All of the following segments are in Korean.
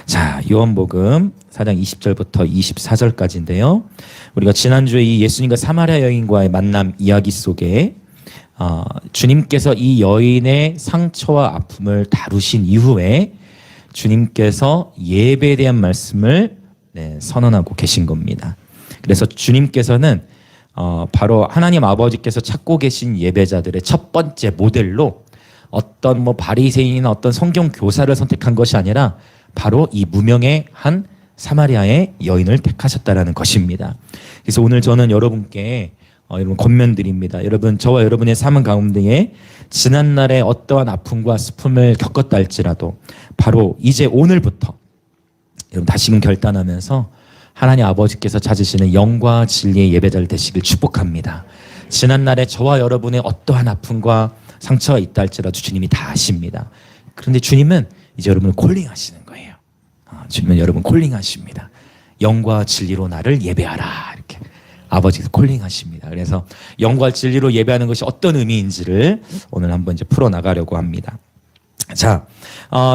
자, 요한복음 4장 20절부터 24절까지인데요. 우리가 지난주에 이 예수님과 사마리아 여인과의 만남 이야기 속에 주님께서 이 여인의 상처와 아픔을 다루신 이후에 주님께서 예배에 대한 말씀을 선언하고 계신 겁니다. 그래서 주님께서는 바로 하나님 아버지께서 찾고 계신 예배자들의 첫 번째 모델로 어떤 바리새인이나 어떤 성경 교사를 선택한 것이 아니라 바로 이 무명의 한 사마리아의 여인을 택하셨다라는 것입니다. 그래서 오늘 저는 여러분께 여러분 권면드립니다. 여러분, 저와 여러분의 삶 가운데에 지난날의 어떠한 아픔과 슬픔을 겪었다 할지라도 바로 이제 오늘부터 여러분 다시금 결단하면서 하나님 아버지께서 찾으시는 영과 진리의 예배자를 되시길 축복합니다. 지난날에 저와 여러분의 어떠한 아픔과 상처가 있다 할지라도 주님이 다 아십니다. 그런데 주님은 이제 여러분을 콜링하시는 거예요. 주님은 여러분 콜링하십니다. 영과 진리로 나를 예배하라, 이렇게 아버지께서 콜링하십니다. 그래서 영과 진리로 예배하는 것이 어떤 의미인지를 오늘 한번 이제 풀어나가려고 합니다. 자,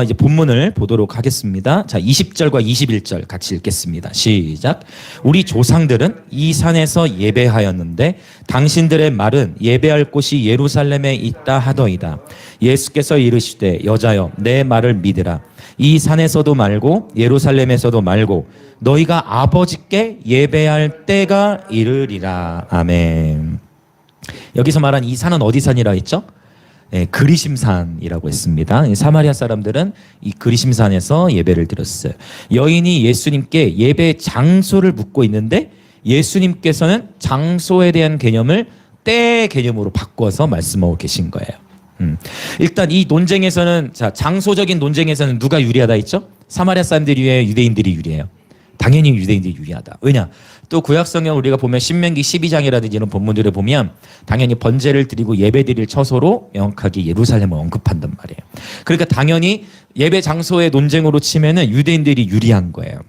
이제 본문을 보도록 하겠습니다. 자, 20절과 21절 같이 읽겠습니다. 시작. 우리 조상들은 이 산에서 예배하였는데 당신들의 말은 예배할 곳이 예루살렘에 있다 하더이다. 예수께서 이르시되 여자여 내 말을 믿으라. 이 산에서도 말고 예루살렘에서도 말고 너희가 아버지께 예배할 때가 이르리라. 아멘. 여기서 말한 이 산은 어디 산이라 했죠? 그리심산이라고 했습니다. 사마리아 사람들은 이 그리심산에서 예배를 드렸어요. 여인이 예수님께 예배 장소를 묻고 있는데 예수님께서는 장소에 대한 개념을 때 개념으로 바꿔서 말씀하고 계신 거예요. 일단 이 논쟁에서는, 자, 장소적인 논쟁에서는 누가 유리하다 했죠? 사마리아 사람들이 유리해요, 유대인들이 유리해요? 당연히 유대인들이 유리하다. 왜냐? 또 구약성경 우리가 보면 신명기 12장이라든지 이런 본문들을 보면 당연히 번제를 드리고 예배 드릴 처소로 명확하게 예루살렘을 언급한단 말이에요. 그러니까 당연히 예배 장소의 논쟁으로 치면은 유대인들이 유리한 거예요.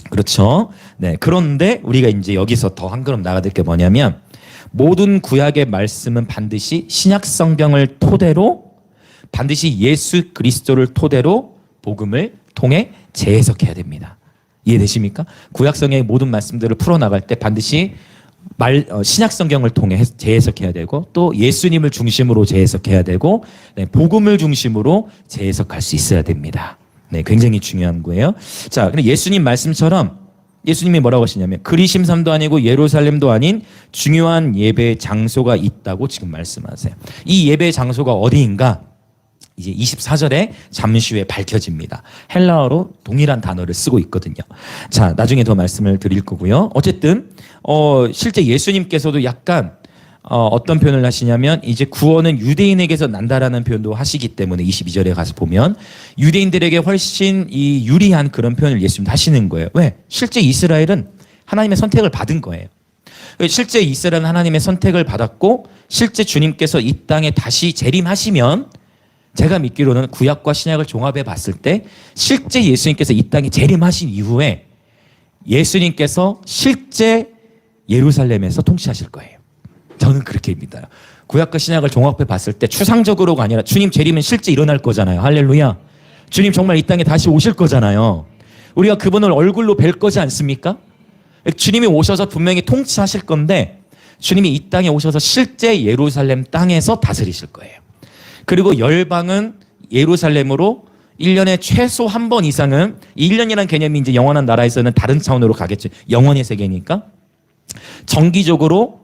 그렇죠? 네. 그런데 우리가 이제 여기서 더 한 걸음 나가야 될 게 뭐냐면 모든 구약의 말씀은 반드시 신약 성경을 토대로, 반드시 예수 그리스도를 토대로 복음을 통해 재해석해야 됩니다. 이해되십니까? 구약 성경의 모든 말씀들을 풀어나갈 때 반드시 신약 성경을 통해 재해석해야 되고 또 예수님을 중심으로 재해석해야 되고 복음을 중심으로 재해석할 수 있어야 됩니다. 네, 굉장히 중요한 거예요. 자, 근데 예수님 말씀처럼 예수님이 뭐라고 하시냐면 그리심산도 아니고 예루살렘도 아닌 중요한 예배 장소가 있다고 지금 말씀하세요. 이 예배 장소가 어디인가? 이제 24절에 잠시 후에 밝혀집니다. 헬라어로 동일한 단어를 쓰고 있거든요. 자, 나중에 더 말씀을 드릴 거고요. 어쨌든 실제 예수님께서도 약간 어떤 표현을 하시냐면 이제 구원은 유대인에게서 난다라는 표현도 하시기 때문에 22절에 가서 보면 유대인들에게 훨씬 이 유리한 그런 표현을 예수님 하시는 거예요. 왜? 실제 이스라엘은 하나님의 선택을 받은 거예요. 실제 이스라엘은 하나님의 선택을 받았고 실제 주님께서 이 땅에 다시 재림하시면 제가 믿기로는 구약과 신약을 종합해 봤을 때 실제 예수님께서 이 땅에 재림하신 이후에 예수님께서 실제 예루살렘에서 통치하실 거예요. 저는 그렇게 믿어요. 구약과 신약을 종합해 봤을 때 추상적으로가 아니라 주님 재림은 실제 일어날 거잖아요. 할렐루야. 주님 정말 이 땅에 다시 오실 거잖아요. 우리가 그분을 얼굴로 뵐 거지 않습니까? 주님이 오셔서 분명히 통치하실 건데 주님이 이 땅에 오셔서 실제 예루살렘 땅에서 다스리실 거예요. 그리고 열방은 예루살렘으로 1년에 최소 한 번 이상은, 1년이라는 개념이 이제 영원한 나라에서는 다른 차원으로 가겠죠. 영원의 세계니까. 정기적으로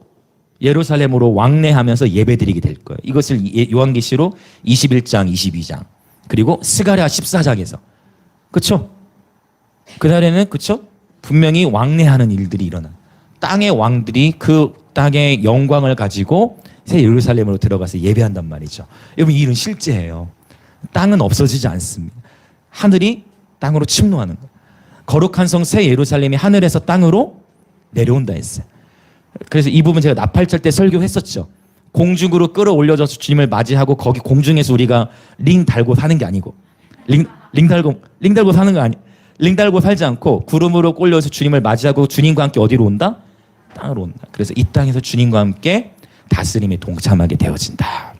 예루살렘으로 왕래하면서 예배드리게 될 거예요. 이것을 요한계시록 21장, 22장 그리고 스가랴 14장에서 그렇죠? 그날에는 그렇죠? 분명히 왕래하는 일들이 일어나. 땅의 왕들이 그 땅의 영광을 가지고 새 예루살렘으로 들어가서 예배한단 말이죠. 여러분, 이 일은 실제예요. 땅은 없어지지 않습니다. 하늘이 땅으로 침노하는 거예요. 거룩한 성 새 예루살렘이 하늘에서 땅으로 내려온다 했어요. 그래서 이 부분 제가 나팔절 때 설교했었죠. 공중으로 끌어올려져서 주님을 맞이하고 거기 공중에서 우리가 링 달고 사는 게 아니고 링 달고 사는 거 아니에요. 링 달고 살지 않고 구름으로 꼴려서 주님을 맞이하고 주님과 함께 어디로 온다? 땅으로 온다. 그래서 이 땅에서 주님과 함께 다스림에 동참하게 되어진다.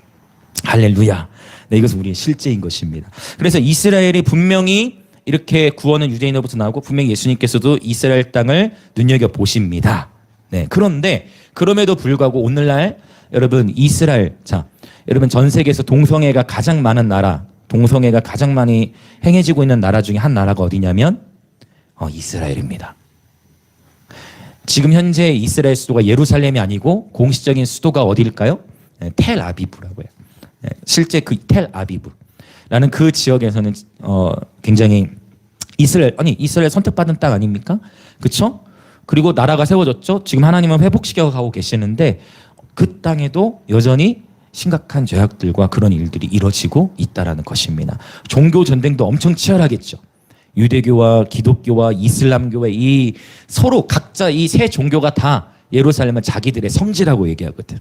할렐루야. 네, 이것은 우리의 실제인 것입니다. 그래서 이스라엘이 분명히 이렇게 구원은 유대인으로부터 나오고 분명히 예수님께서도 이스라엘 땅을 눈여겨보십니다. 네. 그런데 그럼에도 불구하고 오늘날 여러분 이스라엘, 자, 여러분 전 세계에서 동성애가 가장 많은 나라, 동성애가 가장 많이 행해지고 있는 나라 중에 한 나라가 어디냐면 이스라엘입니다. 지금 현재 이스라엘 수도가 예루살렘이 아니고 공식적인 수도가 어디일까요? 네, 텔아비브라고요. 네, 실제 그 텔아비브라는 그 지역에서는 굉장히 이스라엘 선택받은 땅 아닙니까? 그렇죠? 그리고 나라가 세워졌죠. 지금 하나님은 회복시켜 가고 계시는데 그 땅에도 여전히 심각한 죄악들과 그런 일들이 이루어지고 있다라는 것입니다. 종교 전쟁도 엄청 치열하겠죠. 유대교와 기독교와 이슬람교의 이 서로 각자 이 세 종교가 다 예루살렘은 자기들의 성지라고 얘기하거든.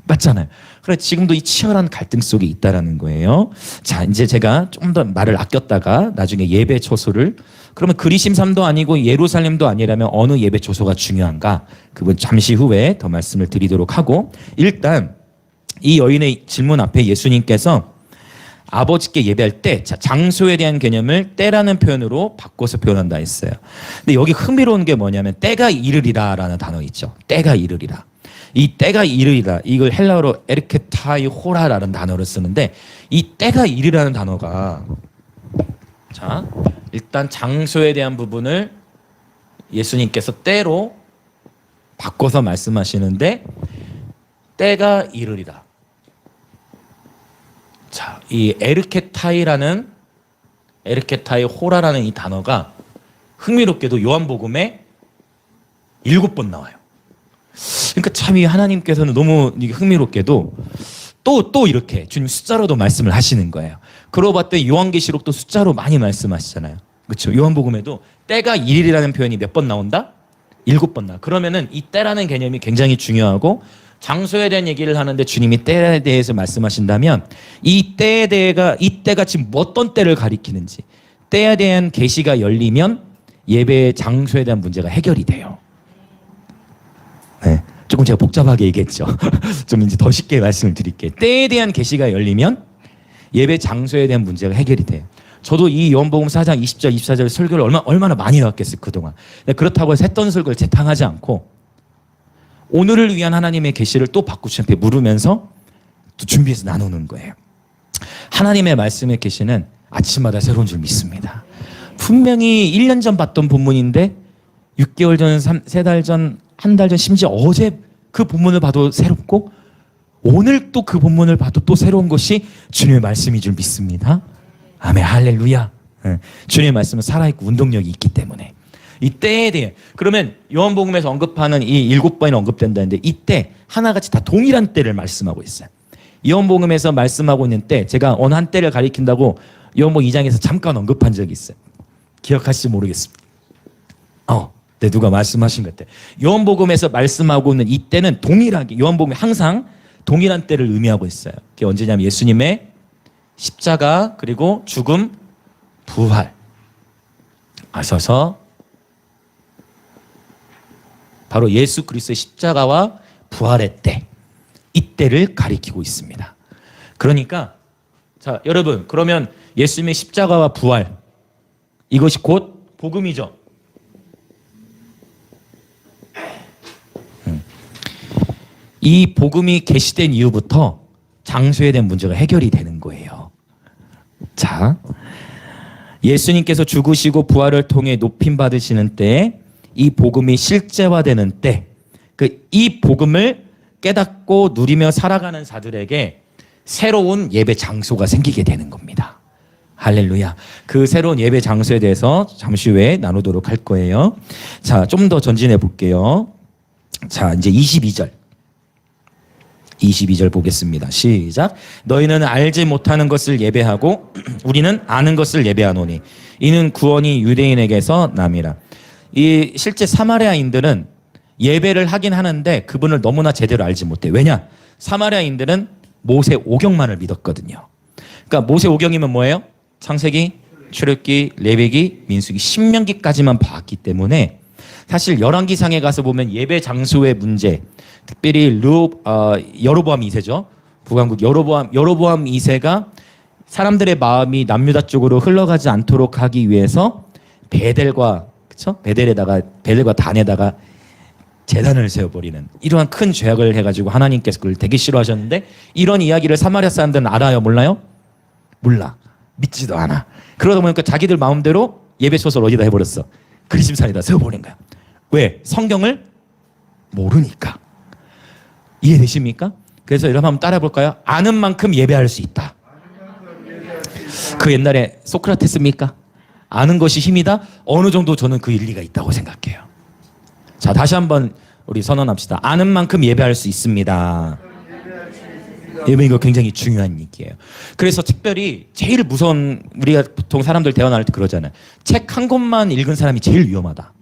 맞잖아요. 그래 지금도 이 치열한 갈등 속에 있다라는 거예요. 자, 이제 제가 좀 더 말을 아꼈다가 나중에 예배 초소를 그러면 그리심산도 아니고 예루살렘도 아니라면 어느 예배 초소가 중요한가? 그분 잠시 후에 더 말씀을 드리도록 하고 일단 이 여인의 질문 앞에 예수님께서 아버지께 예배할 때 장소에 대한 개념을 때라는 표현으로 바꿔서 표현한다 했어요. 근데 여기 흥미로운 게 뭐냐면 때가 이르리라라는 단어 있죠. 때가 이르리라. 이 때가 이르리라 이걸 헬라어로 에르케타이 호라라는 단어를 쓰는데 이 때가 이르라는 단어가 자 일단 장소에 대한 부분을 예수님께서 때로 바꿔서 말씀하시는데 때가 이르리라. 자, 이 에르케타이 호라라는 이 단어가 흥미롭게도 요한복음에 7번 나와요. 그러니까 참 이 하나님께서는 너무 흥미롭게도 또 이렇게 주님 숫자로도 말씀을 하시는 거예요. 그러고 봤더니 요한계시록도 숫자로 많이 말씀하시잖아요. 그렇죠? 요한복음에도 때가 일이라는 표현이 몇 번 나온다? 7번 나와. 그러면은 이 때라는 개념이 굉장히 중요하고 장소에 대한 얘기를 하는데 주님이 때에 대해서 말씀하신다면 이 때가 지금 어떤 때를 가리키는지 때에 대한 계시가 열리면 예배의 장소에 대한 문제가 해결이 돼요. 네, 조금 제가 복잡하게 얘기했죠. 좀 이제 더 쉽게 말씀을 드릴게요. 때에 대한 계시가 열리면 예배 장소에 대한 문제가 해결이 돼요. 저도 이 요한복음 4장 20절 24절 설교를 얼마나 많이 해왔겠어요 그동안. 그렇다고 해서 했던 설교를 재탕하지 않고 오늘을 위한 하나님의 계시를 또 바꾸시한테 물으면서 또 준비해서 나누는 거예요. 하나님의 말씀의 계시는 아침마다 새로운 줄 믿습니다. 분명히 1년 전 봤던 본문인데 6개월 전, 3달 전, 한 달 전, 심지어 어제 그 본문을 봐도 새롭고 오늘 또 그 본문을 봐도 또 새로운 것이 주님의 말씀인 줄 믿습니다. 아멘, 할렐루야. 주님의 말씀은 살아있고 운동력이 있기 때문에 이 때에 대해 그러면 요한복음에서 언급하는 이 7번이 언급된다는데 이때 하나같이 다 동일한 때를 말씀하고 있어요. 요한복음에서 말씀하고 있는 때 제가 어느 한 때를 가리킨다고 요한복음 2장에서 잠깐 언급한 적이 있어요. 기억하실지 모르겠습니다. 네, 누가 말씀하신 것 같아요. 요한복음에서 말씀하고 있는 이 때는 동일하게 요한복음이 항상 동일한 때를 의미하고 있어요. 그게 언제냐면 예수님의 십자가 그리고 죽음 부활 하셔서 바로 예수 그리스도의 십자가와 부활의 때, 이때를 가리키고 있습니다. 그러니까 자 여러분 그러면 예수님의 십자가와 부활 이것이 곧 복음이죠. 이 복음이 계시된 이후부터 장소에 대한 문제가 해결이 되는 거예요. 자, 예수님께서 죽으시고 부활을 통해 높임 받으시는 때에 이 복음이 실제화되는 때, 이 복음을 깨닫고 누리며 살아가는 자들에게 새로운 예배 장소가 생기게 되는 겁니다. 할렐루야. 그 새로운 예배 장소에 대해서 잠시 후에 나누도록 할 거예요. 자, 좀 더 전진해 볼게요. 자, 이제 22절 보겠습니다. 시작. 너희는 알지 못하는 것을 예배하고 우리는 아는 것을 예배하노니 이는 구원이 유대인에게서 남이라. 이 실제 사마리아인들은 예배를 하긴 하는데 그분을 너무나 제대로 알지 못해. 왜냐? 사마리아인들은 모세 오경만을 믿었거든요. 그러니까 모세 오경이면 뭐예요? 창세기, 출애굽기, 레위기, 민수기, 신명기까지만 봤기 때문에 사실 열왕기상에 가서 보면 예배 장소의 문제, 특별히 여로보암 2세죠. 북왕국 여로보암 2세가 사람들의 마음이 남유다 쪽으로 흘러가지 않도록 하기 위해서 베델과 그쵸? 베델과 단에다가 제단을 세워버리는 이러한 큰 죄악을 해가지고 하나님께서 그걸 되게 싫어하셨는데 이런 이야기를 사마리아 사람들은 알아요? 몰라요? 몰라. 믿지도 않아. 그러다 보니까 자기들 마음대로 예배소설 어디다 해버렸어? 그리심산에다 세워버린 거야. 왜? 성경을 모르니까. 이해되십니까? 그래서 여러분 한번 따라해 볼까요? 아는 만큼 예배할 수 있다. 그 옛날에 소크라테스입니까? 아는 것이 힘이다? 어느 정도 저는 그 일리가 있다고 생각해요. 자, 다시 한번 우리 선언합시다. 아는 만큼 예배할 수 있습니다. 예배 이거 굉장히 중요한 얘기예요. 그래서 특별히 제일 무서운 우리가 보통 사람들 대화 나눌 때 그러잖아요. 책 한 권만 읽은 사람이 제일 위험하다.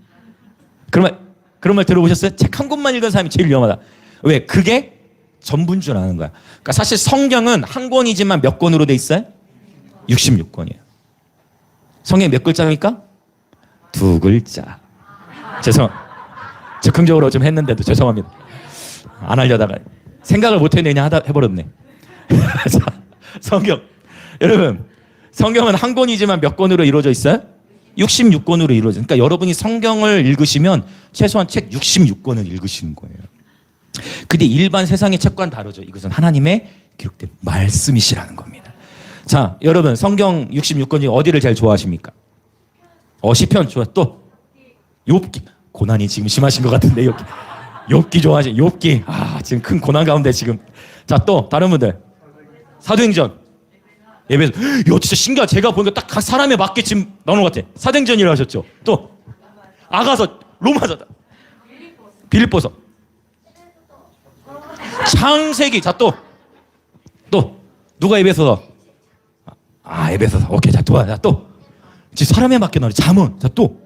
그런 말 들어보셨어요? 책 한 권만 읽은 사람이 제일 위험하다. 왜? 그게 전부인 줄 아는 거야. 그러니까 사실 성경은 한 권이지만 몇 권으로 돼 있어요? 66권이에요. 성경이 몇 글자입니까? 2글자. 즉흥적으로 좀 했는데도 죄송합니다. 안 하려다가 생각을 못 했네 그냥 해버렸네. 성경 여러분 성경은 한 권이지만 몇 권으로 이루어져 있어요? 66권으로 이루어져. 그러니까 여러분이 성경을 읽으시면 최소한 책 66권을 읽으시는 거예요. 근데 일반 세상의 책과는 다르죠. 이것은 하나님의 기록된 말씀이시라는 겁니다. 자, 여러분 성경 66권 중에 어디를 제일 좋아하십니까? 시편 좋아. 또 욥기. 고난이 지금 심하신 것 같은데 욥기 좋아하시. 욥기. 지금 큰 고난 가운데 지금. 자, 또 다른 분들. 사도행전. 예배소. 이거 진짜 신기하다. 제가 보니까 딱 각 사람에 맞게 지금 나오는 것 같아. 사도행전이라고 하셨죠. 또 아가서, 로마서, 빌립보서, 창세기. 자, 또 누가 에베소서? 에베소서. 오케이. 자, 또 지금 사람에 맞게 나오네. 잠언. 자, 또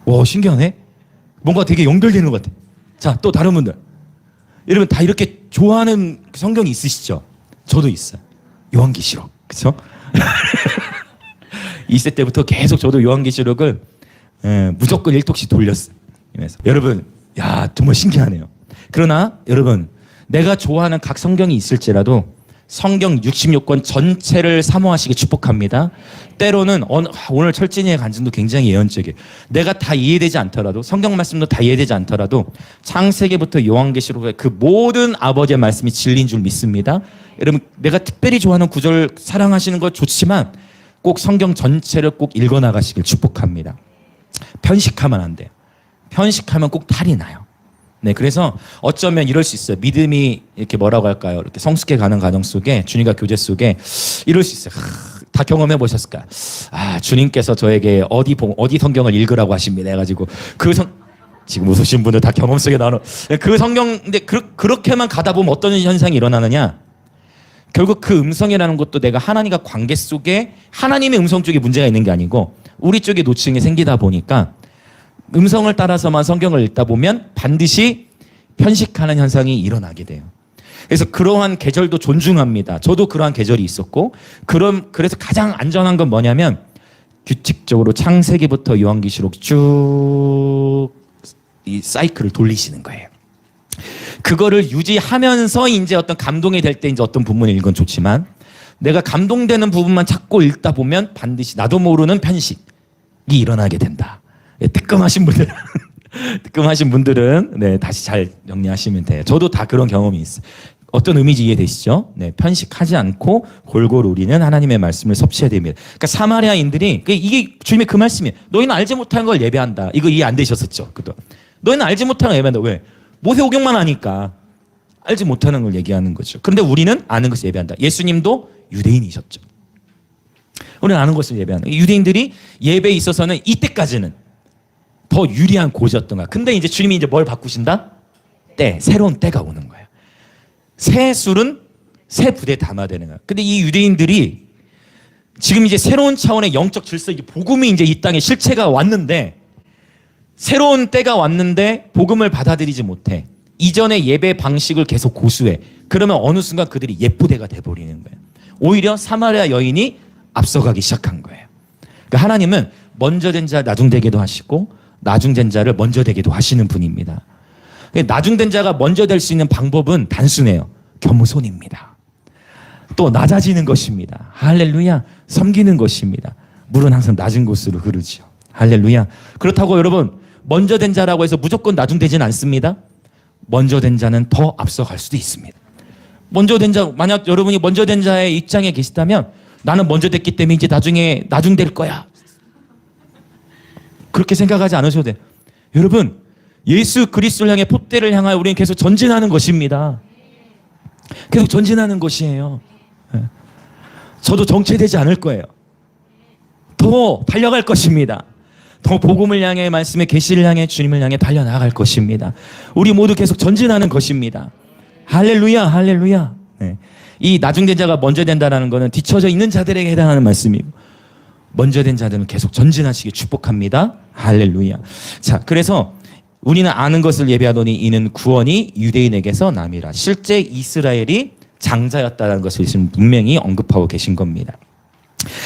와, 신기하네. 뭔가 되게 연결되는 것 같아. 자, 또 다른 분들. 여러분 다 이렇게 좋아하는 성경이 있으시죠? 저도 있어요. 요한계시록. 그렇죠? 2세 때부터 계속 저도 요한계시록을 무조건 1톡씩 돌렸어요. 여러분, 야, 정말 신기하네요. 그러나 여러분, 내가 좋아하는 각 성경이 있을지라도 성경 66권 전체를 사모하시기 축복합니다. 때로는 오늘 철진이의 간증도 굉장히 예언적이에요. 내가 다 이해되지 않더라도 성경 말씀도 다 이해되지 않더라도 창세기부터 요한계시록의 그 모든 아버지의 말씀이 진리인 줄 믿습니다. 여러분 내가 특별히 좋아하는 구절 사랑하시는 것 좋지만 꼭 성경 전체를 꼭 읽어나가시길 축복합니다. 편식하면 안 돼요. 편식하면 꼭 탈이 나요. 네, 그래서 어쩌면 이럴 수 있어요. 믿음이 이렇게 뭐라고 할까요? 이렇게 성숙해 가는 과정 속에 주님과 교제 속에 이럴 수 있어요. 다 경험해 보셨을까요? 주님께서 저에게 어디 성경을 읽으라고 하십니다. 해가지고 지금 웃으신 분들 다 경험 속에 나오는 그 성경. 근데 그렇게만 가다 보면 어떤 현상이 일어나느냐? 결국 그 음성이라는 것도 내가 하나님과 관계 속에 하나님의 음성 쪽에 문제가 있는 게 아니고 우리 쪽에 노출이 생기다 보니까. 음성을 따라서만 성경을 읽다 보면 반드시 편식하는 현상이 일어나게 돼요. 그래서 그러한 계절도 존중합니다. 저도 그러한 계절이 있었고 그래서 가장 안전한 건 뭐냐면 규칙적으로 창세기부터 요한계시록 쭉 이 사이클을 돌리시는 거예요. 그거를 유지하면서 이제 어떤 감동이 될 때 이제 어떤 부분을 읽으면 좋지만 내가 감동되는 부분만 찾고 읽다 보면 반드시 나도 모르는 편식이 일어나게 된다. 뜨끔하신 분들은 네, 다시 잘 정리하시면 돼요. 저도 다 그런 경험이 있어요. 어떤 의미인지 이해되시죠? 네, 편식하지 않고 골고루 우리는 하나님의 말씀을 섭취해야 됩니다. 그러니까 사마리아인들이 이게 주님의 그 말씀이에요. 너희는 알지 못하는 걸 예배한다. 이거 이해 안 되셨었죠? 그도 너희는 알지 못하는 걸 예배한다. 왜? 모세오경만 하니까 알지 못하는 걸 얘기하는 거죠. 그런데 우리는 아는 것을 예배한다. 예수님도 유대인이셨죠. 우리는 아는 것을 예배하는. 유대인들이 예배에 있어서는 이때까지는 더 유리한 고지였던 거야. 근데 이제 주님이 이제 뭘 바꾸신다? 새로운 때가 오는 거예요. 새 술은 새 부대에 담아되는 거야. 근데 이 유대인들이 지금 이제 새로운 차원의 영적 질서, 복음이 이제 이 땅에 실체가 왔는데 새로운 때가 왔는데 복음을 받아들이지 못해. 이전의 예배 방식을 계속 고수해. 그러면 어느 순간 그들이 예부대가 돼버리는 거예요. 오히려 사마리아 여인이 앞서가기 시작한 거예요. 그러니까 하나님은 먼저 된 자 나중되게도 하시고 나중된 자를 먼저 되게도 하시는 분입니다. 나중된 자가 먼저 될 수 있는 방법은 단순해요. 겸손입니다. 또 낮아지는 것입니다. 할렐루야. 섬기는 것입니다. 물은 항상 낮은 곳으로 흐르지요. 할렐루야. 그렇다고 여러분 먼저 된 자라고 해서 무조건 나중되지는 않습니다. 먼저 된 자는 더 앞서갈 수도 있습니다. 먼저 된 자, 만약 여러분이 먼저 된 자의 입장에 계시다면 나는 먼저 됐기 때문에 이제 나중에 나중될 거야. 그렇게 생각하지 않으셔도 돼요. 여러분 예수 그리스도를 향해 폿대를 향하여 우리는 계속 전진하는 것입니다. 계속 전진하는 것이에요. 저도 정체되지 않을 거예요. 더 달려갈 것입니다. 더 복음을 향해 말씀의 계시를 향해 주님을 향해 달려나갈 것입니다. 우리 모두 계속 전진하는 것입니다. 할렐루야 할렐루야. 네. 이 나중된 자가 먼저 된다는 것은 뒤처져 있는 자들에게 해당하는 말씀이고 먼저 된 자들은 계속 전진하시길 축복합니다. 할렐루야. 자, 그래서 우리는 아는 것을 예배하더니 이는 구원이 유대인에게서 남이라. 실제 이스라엘이 장자였다는 것을 지금 분명히 언급하고 계신 겁니다.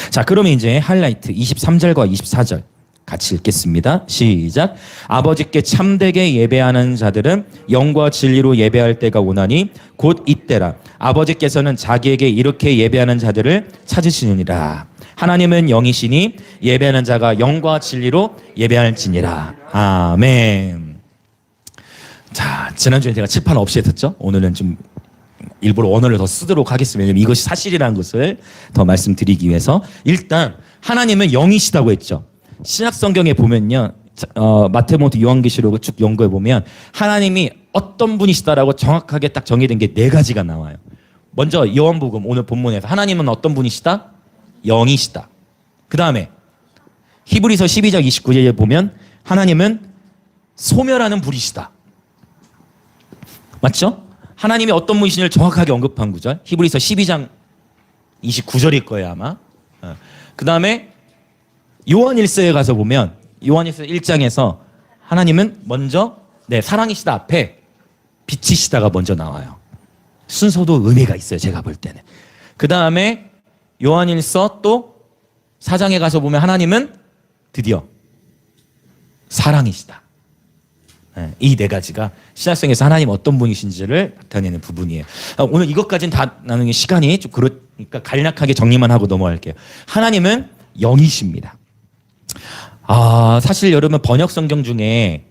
자, 그러면 이제 하이라이트 23절과 24절 같이 읽겠습니다. 시작. 아버지께 참되게 예배하는 자들은 영과 진리로 예배할 때가 오나니 곧 이때라. 아버지께서는 자기에게 이렇게 예배하는 자들을 찾으시느니라. 하나님은 영이시니 예배하는 자가 영과 진리로 예배할지니라. 아멘. 자, 지난주에 제가 칠판 없이 했었죠. 오늘은 좀 일부러 원어를 더 쓰도록 하겠습니다. 왜냐하면 이것이 사실이라는 것을 더 말씀드리기 위해서. 일단 하나님은 영이시다고 했죠. 신약 성경에 보면요, 마태복음, 요한계시록을 쭉 연구해 보면 하나님이 어떤 분이시다라고 정확하게 딱 정의된 게 4가지가 나와요. 먼저 요한복음 오늘 본문에서 하나님은 어떤 분이시다? 영이시다. 그 다음에 히브리서 12장 29절에 보면 하나님은 소멸하는 불이시다. 맞죠? 하나님이 어떤 분이신지를 정확하게 언급한 구절. 히브리서 12장 29절일 거예요 아마. 그 다음에 요한일서에 가서 보면 요한일서 1장에서 하나님은 먼저 사랑이시다 앞에 빛이시다가 먼저 나와요. 순서도 의미가 있어요. 제가 볼 때는. 그 다음에 요한일서 또 4장에 가서 보면 하나님은 드디어 사랑이시다. 이 4가지가 신약성에서 하나님 어떤 분이신지를 나타내는 부분이에요. 오늘 이것까지는 다 나누는 시간이 좀 그러니까 간략하게 정리만 하고 넘어갈게요. 하나님은 영이십니다. 사실 여러분 번역 성경 중에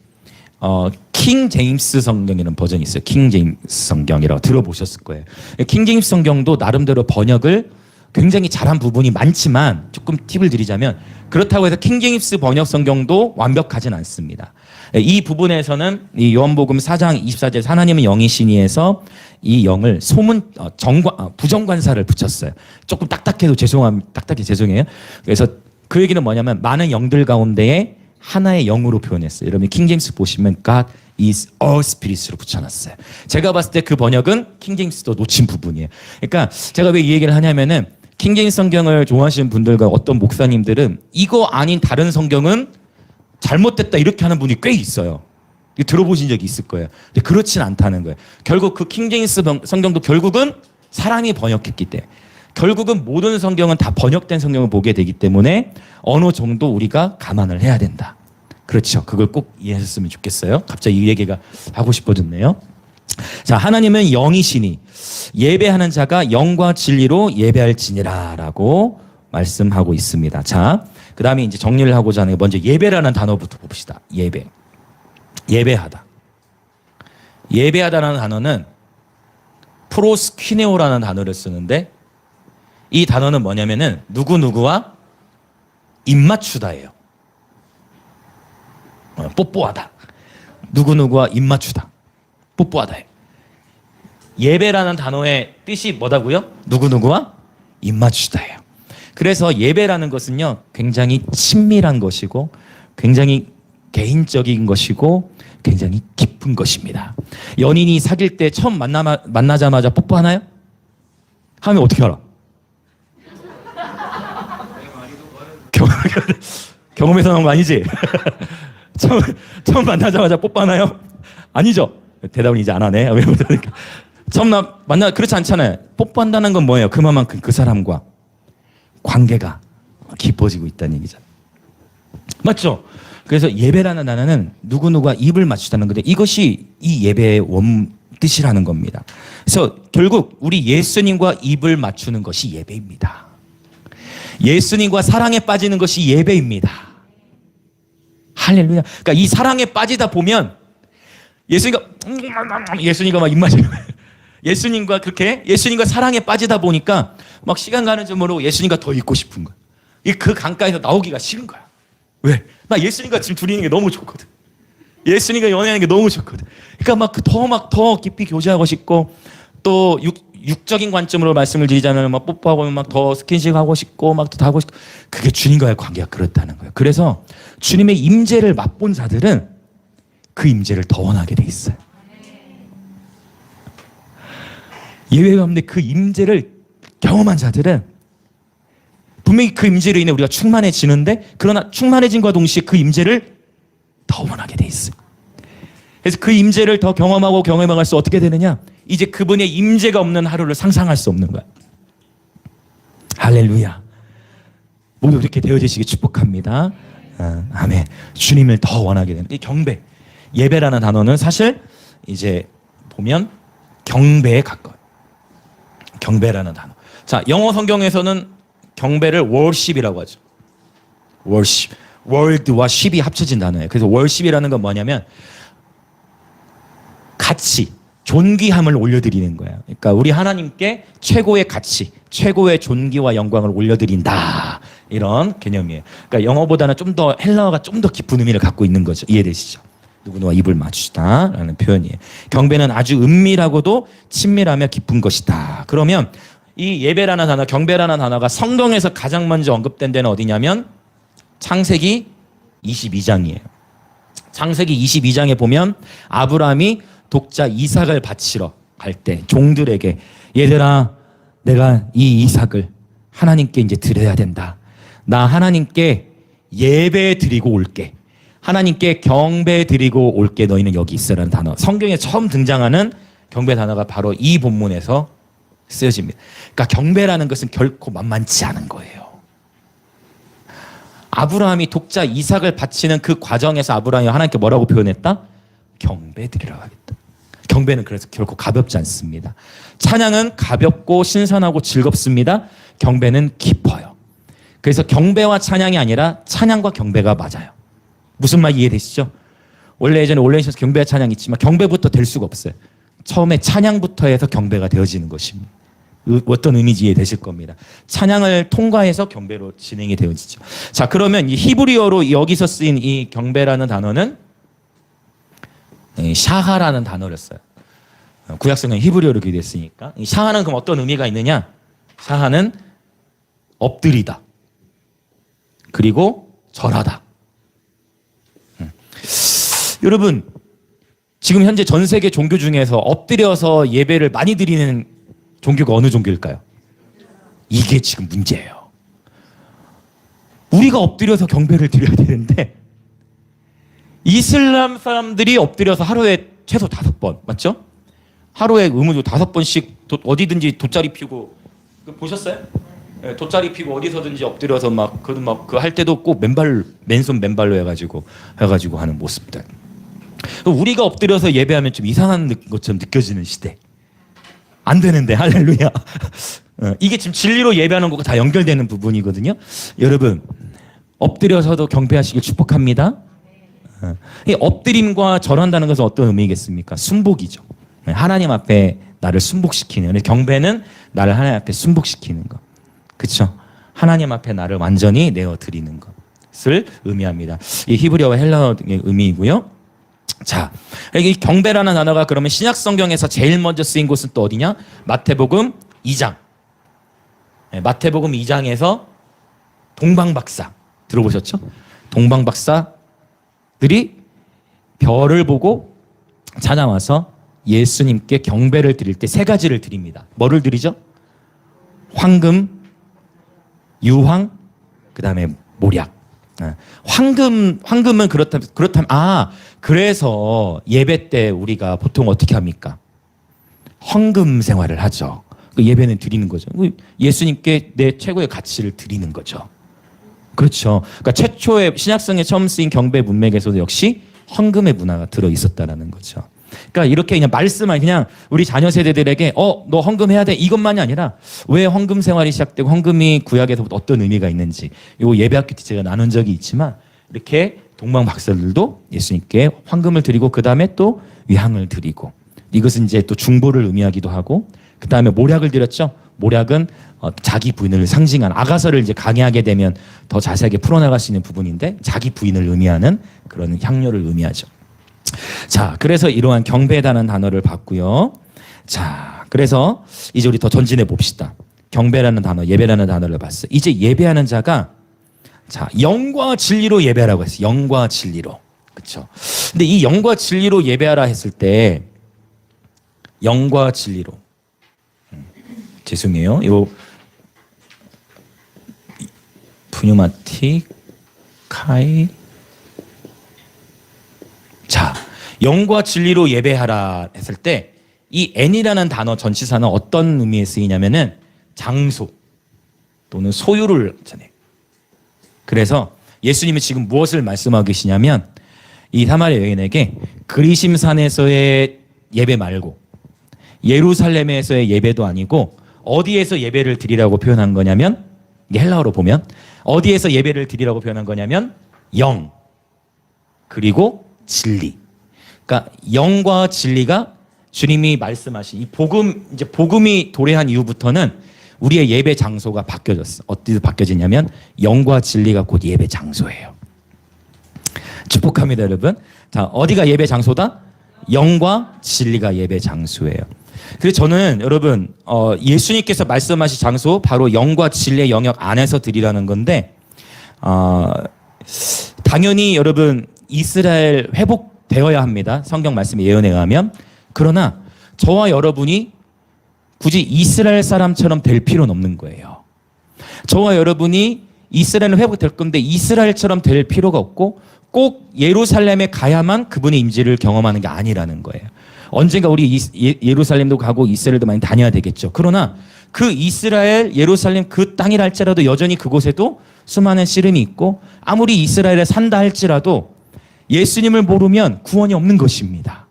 킹 제임스 성경이라는 버전이 있어요. 킹 제임스 성경이라고 들어보셨을 거예요. 킹 제임스 성경도 나름대로 번역을 굉장히 잘한 부분이 많지만 조금 팁을 드리자면 그렇다고 해서 킹 제임스 번역 성경도 완벽하진 않습니다. 이 부분에서는 이 요한복음 4장 24절 하나님은 영이시니에서 이 영을 부정관사를 붙였어요. 조금 딱딱해 죄송해요. 그래서 그 얘기는 뭐냐면 많은 영들 가운데에 하나의 영으로 표현했어요. 여러분 킹제임스 보시면 God is all spirits로 붙여놨어요. 제가 봤을 때 그 번역은 킹제임스도 놓친 부분이에요. 그러니까 제가 왜 이 얘기를 하냐면은 킹제임스 성경을 좋아하시는 분들과 어떤 목사님들은 이거 아닌 다른 성경은 잘못됐다 이렇게 하는 분이 꽤 있어요. 들어보신 적이 있을 거예요. 근데 그렇진 않다는 거예요. 결국 그 킹제임스 성경도 결국은 사람이 번역했기 때문에 결국은 모든 성경은 다 번역된 성경을 보게 되기 때문에 어느 정도 우리가 감안을 해야 된다. 그렇죠. 그걸 꼭 이해하셨으면 좋겠어요. 갑자기 이 얘기가 하고 싶어졌네요. 자, 하나님은 영이시니 예배하는 자가 영과 진리로 예배할지니라 라고 말씀하고 있습니다. 자, 그 다음에 이제 정리를 하고자 하는 게 먼저 예배라는 단어부터 봅시다. 예배하다. 예배하다라는 단어는 프로스퀴네오라는 단어를 쓰는데 이 단어는 뭐냐면은 누구누구와 입맞추다예요. 뽀뽀하다. 누구누구와 입맞추다. 뽀뽀하다. 예배라는 단어의 뜻이 뭐다고요? 누구누구와 입맞추다예요. 그래서 예배라는 것은요 굉장히 친밀한 것이고 굉장히 개인적인 것이고 굉장히 깊은 것입니다. 연인이 사귈 때 처음 만나자마자 뽀뽀하나요? 하면 어떻게 알아? 경험에서 나온 거 아니지? 처음 만나자마자 뽀뽀하나요? 아니죠. 대답은 이제 안 하네. 왜 그러니까 처음 그렇지 않잖아요. 뽀뽀한다는 건 뭐예요? 그만큼 그 사람과 관계가 깊어지고 있다는 얘기잖아요. 맞죠? 그래서 예배라는 단어는 누구누구와 입을 맞추다는 건데 이것이 이 예배의 뜻이라는 겁니다. 그래서 결국 우리 예수님과 입을 맞추는 것이 예배입니다. 예수님과 사랑에 빠지는 것이 예배입니다. 할렐루야. 그러니까 이 사랑에 빠지다 보면 예수님과 막 입맞아요. 예수님과 그렇게 예수님과 사랑에 빠지다 보니까 막 시간 가는 줄 모르고 예수님과 더 있고 싶은 거야. 그 강가에서 나오기가 싫은 거야. 왜? 나 예수님과 지금 둘이 있는 게 너무 좋거든. 예수님과 연애하는 게 너무 좋거든. 그러니까 더 깊이 교제하고 싶고, 또 육적인 관점으로 말씀을 드리자면 막 뽀뽀하고 막 더 스킨십 하고 싶고 막 더 하고 싶고, 그게 주님과의 관계가 그렇다는 거예요. 그래서 주님의 임재를 맛본 자들은 그 임재를 더 원하게 돼 있어요. 예외가 없는데 그 임재를 경험한 자들은 분명히 그 임재로 인해 우리가 충만해지는데, 그러나 충만해진과 동시에 그 임재를 더 원하게 돼 있어요. 그래서 그 임재를 더 경험하고 경험할수록 어떻게 되느냐? 이제 그분의 임재가 없는 하루를 상상할 수 없는 거야. 할렐루야. 모두 그렇게 되어지시기 축복합니다. 아멘. 주님을 더 원하게 되는 이 경배. 예배라는 단어는 사실 이제 보면 경배에 가까워요. 경배라는 단어. 자, 영어 성경에서는 경배를 worship이라고 하죠. worship. world와 ship이 합쳐진 단어예요. 그래서 worship이라는 건 뭐냐면 가치, 존귀함을 올려드리는 거예요. 그러니까 우리 하나님께 최고의 가치, 최고의 존귀와 영광을 올려드린다. 이런 개념이에요. 그러니까 영어보다는 좀 더 헬라어가 좀 더 깊은 의미를 갖고 있는 거죠. 이해되시죠? 누구누가 입을 맞추다라는 표현이에요. 경배는 아주 은밀하고도 친밀하며 깊은 것이다. 그러면 이 예배라는 단어, 경배라는 단어가 성경에서 가장 먼저 언급된 데는 어디냐면 창세기 22장이에요. 창세기 22장에 보면 아브라함이 독자 이삭을 바치러 갈 때 종들에게, 얘들아, 내가 이 이삭을 하나님께 이제 드려야 된다. 나 하나님께 예배 드리고 올게. 하나님께 경배 드리고 올게. 너희는 여기 있으라는 단어. 성경에 처음 등장하는 경배 단어가 바로 이 본문에서 쓰여집니다. 그러니까 경배라는 것은 결코 만만치 않은 거예요. 아브라함이 독자 이삭을 바치는 그 과정에서 아브라함이 하나님께 뭐라고 표현했다? 경배 드리러 가겠다. 경배는 그래서 결코 가볍지 않습니다. 찬양은 가볍고 신선하고 즐겁습니다. 경배는 깊어요. 그래서 경배와 찬양이 아니라 찬양과 경배가 맞아요. 무슨 말 이해되시죠? 원래 예전에 온라인에서 경배와 찬양이 있지만 경배부터 될 수가 없어요. 처음에 찬양부터 해서 경배가 되어지는 것입니다. 어떤 의미인지 이해되실 겁니다. 찬양을 통과해서 경배로 진행이 되어지죠. 자, 그러면 이 히브리어로 여기서 쓰인 이 경배라는 단어는 샤하라는 단어를 써요. 구약성경 히브리어로 기록됐으니까. 이 샤하는 그럼 어떤 의미가 있느냐? 샤하는 엎드리다, 그리고 절하다. 여러분, 지금 현재 전 세계 종교 중에서 엎드려서 예배를 많이 드리는 종교가 어느 종교일까요? 이게 지금 문제예요. 우리가 엎드려서 경배를 드려야 되는데 이슬람 사람들이 엎드려서 하루에 최소 5번, 맞죠? 하루에 의무도 5번씩 어디든지 돗자리 피고, 보셨어요? 네, 돗자리 피고 어디서든지 엎드려서 그 할 때도 꼭 맨손 맨발로 해가지고 하는 모습들. 우리가 엎드려서 예배하면 좀 이상한 것처럼 느껴지는 시대. 안 되는데, 할렐루야. 이게 지금 진리로 예배하는 것과 다 연결되는 부분이거든요. 여러분, 엎드려서도 경배하시길 축복합니다. 이 엎드림과 절한다는 것은 어떤 의미겠습니까? 순복이죠. 하나님 앞에 나를 순복시키는, 경배는 나를 하나님 앞에 순복시키는 것. 그렇죠? 하나님 앞에 나를 완전히 내어드리는 것을 의미합니다. 이 히브리어와 헬라어의 의미이고요. 자, 이 경배라는 단어가 그러면 신약 성경에서 제일 먼저 쓰인 곳은 또 어디냐? 마태복음 2장. 마태복음 2장에서 동방박사 들어보셨죠? 동방박사들이 별을 보고 찾아와서 예수님께 경배를 드릴 때 3가지를 드립니다. 뭐를 드리죠? 황금, 유황, 그 다음에 모략. 황금은 그렇다면, 그래서 예배 때 우리가 보통 어떻게 합니까? 헌금 생활을 하죠. 예배는 드리는 거죠. 예수님께 내 최고의 가치를 드리는 거죠. 그렇죠. 그러니까 최초의 신약성에 처음 쓰인 경배 문맥에서도 역시 헌금의 문화가 들어 있었다라는 거죠. 그러니까 이렇게 그냥 말씀만 그냥 우리 자녀 세대들에게 너 헌금해야 돼 이것만이 아니라 왜 헌금 생활이 시작되고 헌금이 구약에서부터 어떤 의미가 있는지 요 예배학교 때 제가 나눈 적이 있지만 이렇게 동방 박사들도 예수님께 헌금을 드리고 그 다음에 또 위향을 드리고 이것은 이제 또 중보를 의미하기도 하고 그 다음에 모략을 드렸죠. 모략은 자기 부인을 상징한 아가서를 이제 강의하게 되면 더 자세하게 풀어나갈 수 있는 부분인데 자기 부인을 의미하는 그런 향료를 의미하죠. 자, 그래서 이러한 경배라는 단어를 봤고요. 자, 그래서 이제 우리 더 전진해 봅시다. 경배라는 단어, 예배라는 단어를 봤어요. 이제 예배하는 자가 자, 영과 진리로 예배하라고 했어요. 영과 진리로. 그렇죠? 근데 이 영과 진리로 예배하라 했을 때 영과 진리로 죄송해요. 요 푸뉴마틱 카이 자, 영과 진리로 예배하라 했을 때 이 N이라는 단어 전치사는 어떤 의미에 쓰이냐면은 장소 또는 소유를 전해요. 그래서 예수님이 지금 무엇을 말씀하고 계시냐면 이 사마리아 여인에게 그리심산에서의 예배 말고 예루살렘에서의 예배도 아니고 어디에서 예배를 드리라고 표현한 거냐면 이게 헬라어로 보면 어디에서 예배를 드리라고 표현한 거냐면 영 그리고 진리. 그러니까 영과 진리가 주님이 말씀하신 이 복음 이제 복음이 도래한 이후부터는 우리의 예배 장소가 바뀌어졌어. 어디서 바뀌어지냐면 영과 진리가 곧 예배 장소예요. 축복합니다, 여러분. 자, 어디가 예배 장소다? 영과 진리가 예배 장소예요. 그래서 저는 여러분 예수님께서 말씀하신 장소 바로 영과 진리의 영역 안에서 드리라는 건데 당연히 여러분 이스라엘 회복되어야 합니다. 성경 말씀의 예언에 의하면. 그러나 저와 여러분이 굳이 이스라엘 사람처럼 될 필요는 없는 거예요. 저와 여러분이 이스라엘은 회복될 건데 이스라엘처럼 될 필요가 없고 꼭 예루살렘에 가야만 그분의 임재를 경험하는 게 아니라는 거예요. 언젠가 우리 예루살렘도 가고 이스라엘도 많이 다녀야 되겠죠. 그러나 그 이스라엘, 예루살렘 그 땅이라 할지라도 여전히 그곳에도 수많은 씨름이 있고 아무리 이스라엘에 산다 할지라도 예수님을 모르면 구원이 없는 것입니다.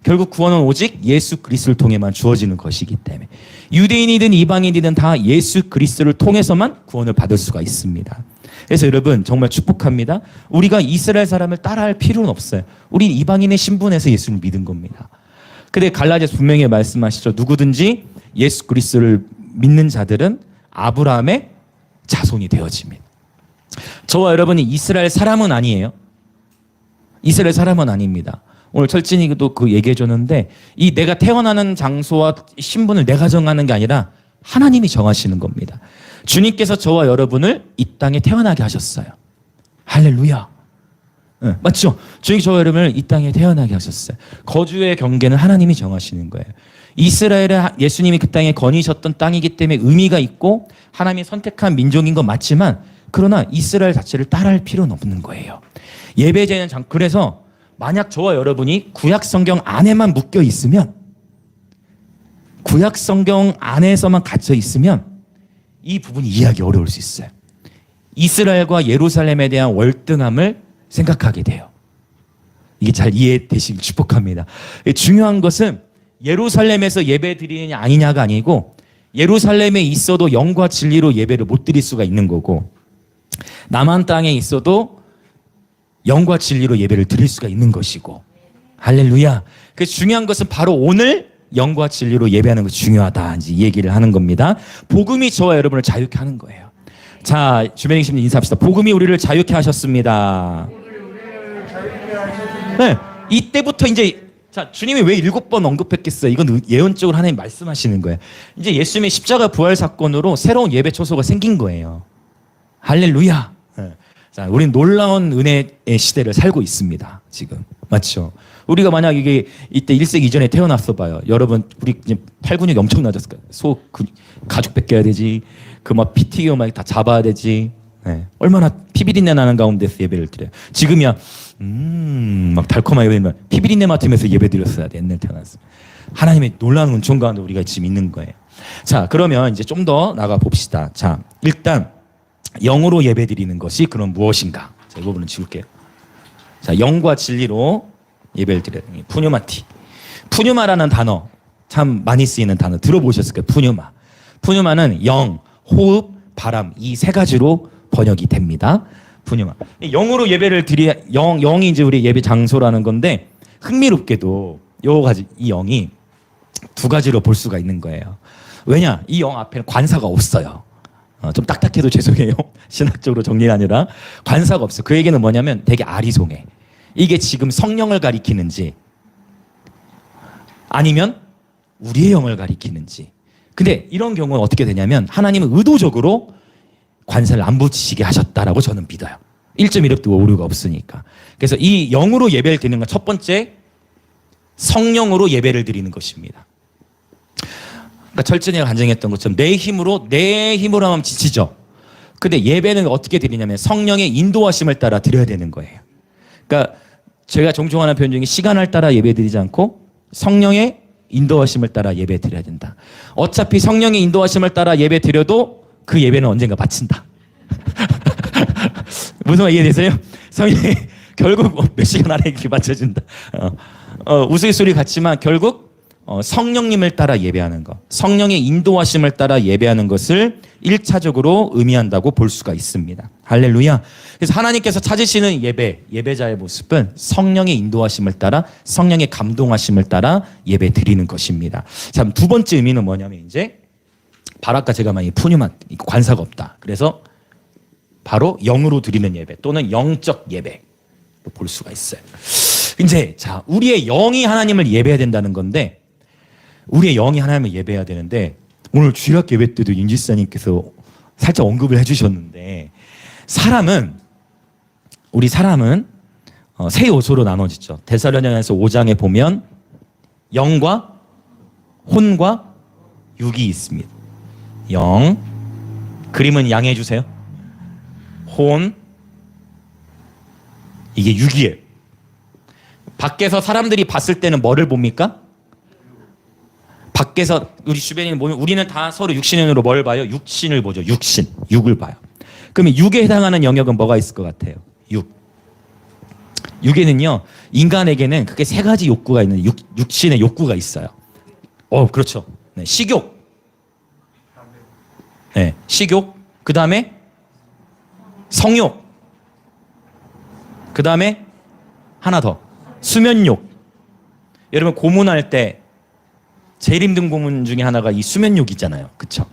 결국 구원은 오직 예수 그리스도를 통해만 주어지는 것이기 때문에 유대인이든 이방인이든 다 예수 그리스도를 통해서만 구원을 받을 수가 있습니다. 그래서 여러분 정말 축복합니다. 우리가 이스라엘 사람을 따라할 필요는 없어요. 우린 이방인의 신분에서 예수를 믿은 겁니다. 근데 갈라디아서 분명히 말씀하시죠. 누구든지 예수 그리스도를 믿는 자들은 아브라함의 자손이 되어집니다. 저와 여러분이 이스라엘 사람은 아니에요. 이스라엘 사람은 아닙니다. 오늘 철진이도 그 얘기해 줬는데 이 내가 태어나는 장소와 신분을 내가 정하는 게 아니라 하나님이 정하시는 겁니다. 주님께서 저와 여러분을 이 땅에 태어나게 하셨어요. 할렐루야. 네, 맞죠? 주님이 저와 여러분을 이 땅에 태어나게 하셨어요. 거주의 경계는 하나님이 정하시는 거예요. 이스라엘은 예수님이 그 땅에 거니셨던 땅이기 때문에 의미가 있고 하나님이 선택한 민족인 건 맞지만 그러나 이스라엘 자체를 따라할 필요는 없는 거예요. 예배제는 그래서 만약 저와 여러분이 구약 성경 안에만 묶여 있으면 구약 성경 안에서만 갇혀 있으면 이 부분이 이해하기 어려울 수 있어요. 이스라엘과 예루살렘에 대한 월등함을 생각하게 돼요. 이게 잘 이해되시길 축복합니다. 중요한 것은 예루살렘에서 예배 드리느냐 아니냐가 아니고 예루살렘에 있어도 영과 진리로 예배를 못 드릴 수가 있는 거고 남한 땅에 있어도 영과 진리로 예배를 드릴 수가 있는 것이고 할렐루야. 그래서 중요한 것은 바로 오늘 영과 진리로 예배하는 것이 중요하다 이제 이 얘기를 하는 겁니다. 복음이 저와 여러분을 자유케 하는 거예요. 자, 주변에 계신 분 인사합시다. 복음이 우리를 자유케 하셨습니다. 네, 이때부터 이제 자, 주님이 왜 7번 언급했겠어요? 이건 예언적으로 하나님 말씀하시는 거예요. 이제 예수님의 십자가 부활 사건으로 새로운 예배 초소가 생긴 거예요. 할렐루야. 네. 자, 우리는 놀라운 은혜의 시대를 살고 있습니다. 지금 맞죠? 우리가 만약 이게 이때 1세기 이전에 태어났어 봐요. 여러분 우리 이제 팔 근육이 엄청 낮았을 거예요. 가죽 벗겨야 되지. 그 막 피 튀겨 막 다 잡아야 되지. 네. 얼마나 피비린내 나는 가운데서 예배를 드려요. 지금이야 막 달콤한 예배면 피비린내 맡으면서 예배 드렸어야 돼. 옛날 태어났어. 하나님의 놀라운 은총 가운데 우리가 지금 있는 거예요. 자, 그러면 이제 좀 더 나가 봅시다. 자, 일단 영으로 예배 드리는 것이 그럼 무엇인가? 자, 이 부분은 지울게요. 자, 영과 진리로 예배를 드려요. 푸뉴마티. 푸뉴마라는 단어 참 많이 쓰이는 단어 들어보셨을 거예요. 푸뉴마. 푸뉴마는 영, 호흡, 바람 이 세 가지로 번역이 됩니다. 푸뉴마. 영으로 예배를 영이 이제 우리 예배 장소라는 건데 흥미롭게도 이 영이 두 가지로 볼 수가 있는 거예요. 왜냐? 이 영 앞에는 관사가 없어요. 좀 딱딱해도 죄송해요. 신학적으로 정리가 아니라 관사가 없어요. 그 얘기는 뭐냐면 되게 아리송해. 이게 지금 성령을 가리키는지 아니면 우리의 영을 가리키는지. 근데 이런 경우는 어떻게 되냐면 하나님은 의도적으로 관사를 안 붙이시게 하셨다라고 저는 믿어요. 1.1획도 오류가 없으니까. 그래서 이 영으로 예배를 드리는 건 첫 번째 성령으로 예배를 드리는 것입니다. 그러니까 철진이가 간증했던 것처럼 내 힘으로 하면 지치죠. 근데 예배는 어떻게 드리냐면 성령의 인도하심을 따라 드려야 되는 거예요. 그러니까 제가 종종 하는 표현 중에 시간을 따라 예배 드리지 않고 성령의 인도하심을 따라 예배 드려야 된다. 어차피 성령의 인도하심을 따라 예배 드려도 그 예배는 언젠가 마친다. 무슨 말 이해되세요? 성령이 결국 몇 시간 안에 이렇게 맞춰진다. 우스갯소리 같지만 결국 성령님을 따라 예배하는 것, 성령의 인도하심을 따라 예배하는 것을 1차적으로 의미한다고 볼 수가 있습니다. 할렐루야. 그래서 하나님께서 찾으시는 예배자의 모습은 성령의 인도하심을 따라, 성령의 감동하심을 따라 예배 드리는 것입니다. 자, 두 번째 의미는 뭐냐면 이제 바로 아까 제가 말한 푸뉴만 관사가 없다. 그래서 바로 영으로 드리는 예배 또는 영적 예배로 볼 수가 있어요. 이제 자, 우리의 영이 하나님을 예배해야 된다는 건데 우리의 영이 하나님을 예배해야 되는데 오늘 주일학 예배 때도 윤지사님께서 살짝 언급을 해주셨는데 우리 사람은 세 요소로 나눠지죠. 데살로니가서 5장에 보면 영과 혼과 육이 있습니다. 영, 그림은 양해해 주세요. 혼, 이게 육이에요. 밖에서 사람들이 봤을 때는 뭐를 봅니까? 밖에서 우리 주변에 보면 우리는 다 서로 육신으로 뭘 봐요? 육신을 보죠. 육을 봐요. 그러면 육에 해당하는 영역은 뭐가 있을 것 같아요? 육에는요, 인간에게는 크게 세 가지 욕구가 있는 육신의 욕구가 있어요. 그렇죠. 네, 식욕. 네, 식욕. 그 다음에 성욕. 그 다음에 하나 더. 수면욕. 여러분 고문할 때 제일 힘든 고문 중에 하나가 이 수면욕이잖아요. 그렇죠?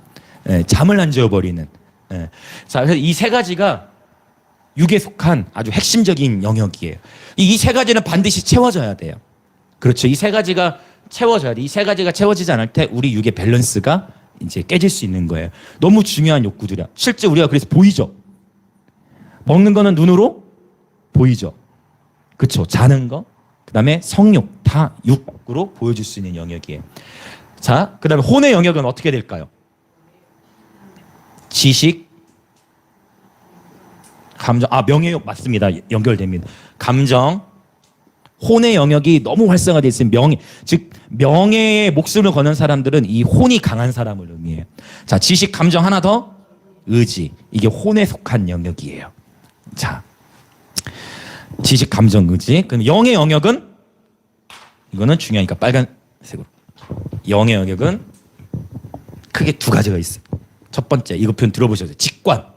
네, 잠을 안 재워버리는. 네. 자, 그래서 이 세 가지가 육에 속한 아주 핵심적인 영역이에요. 이 세 가지는 반드시 채워져야 돼요. 그렇죠. 이 세 가지가 채워져야 돼. 이 세 가지가 채워지지 않을 때 우리 육의 밸런스가 이제 깨질 수 있는 거예요. 너무 중요한 욕구들이야. 실제 우리가 그래서 보이죠. 먹는 거는 눈으로 보이죠. 그렇죠. 자는 거, 그다음에 성욕 다 육으로 보여줄 수 있는 영역이에요. 자, 그다음에 혼의 영역은 어떻게 될까요? 지식, 감정, 명예욕 맞습니다. 연결됩니다. 감정, 혼의 영역이 너무 활성화되어 있으면 명예에 목숨을 거는 사람들은 이 혼이 강한 사람을 의미해요. 자, 지식, 감정 하나 더, 의지. 이게 혼에 속한 영역이에요. 자, 지식, 감정, 의지. 그럼 영의 영역은 이거는 중요하니까 빨간색으로. 영의 영역은 크게 두 가지가 있어요. 첫 번째, 이거 표현 들어보셨어요? 직관.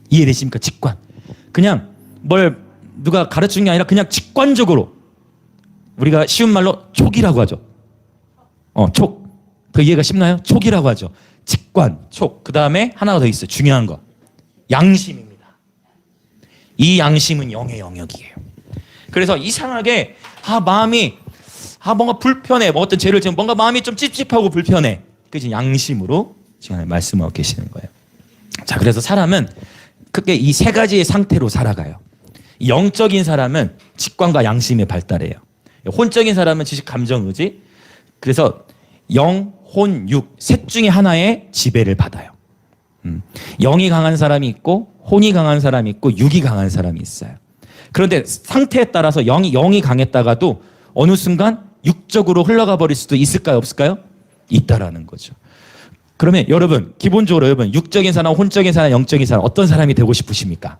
이해되십니까? 직관. 그냥 뭘 누가 가르치는 게 아니라 그냥 직관적으로 우리가 쉬운 말로 촉이라고 하죠. 촉. 그 이해가 쉽나요? 촉이라고 하죠. 직관, 촉. 그 다음에 하나가 더 있어요. 중요한 거. 양심입니다. 이 양심은 영의 영역이에요. 그래서 이상하게 마음이 뭔가 불편해. 뭐 어떤 죄를 지금 뭔가 마음이 좀 찝찝하고 불편해. 그게 양심으로 지금 말씀하고 계시는 거예요. 자, 그래서 사람은 크게 이 세 가지의 상태로 살아가요. 영적인 사람은 직관과 양심에 발달해요. 혼적인 사람은 지식, 감정, 의지. 그래서 영, 혼, 육 셋 중에 하나의 지배를 받아요. 영이 강한 사람이 있고 혼이 강한 사람이 있고 육이 강한 사람이 있어요. 그런데 상태에 따라서 영이 강했다가도 어느 순간 육적으로 흘러가 버릴 수도 있을까요? 없을까요? 있다라는 거죠. 그러면 여러분, 기본적으로 여러분, 육적인 사람, 혼적인 사람, 영적인 사람 어떤 사람이 되고 싶으십니까?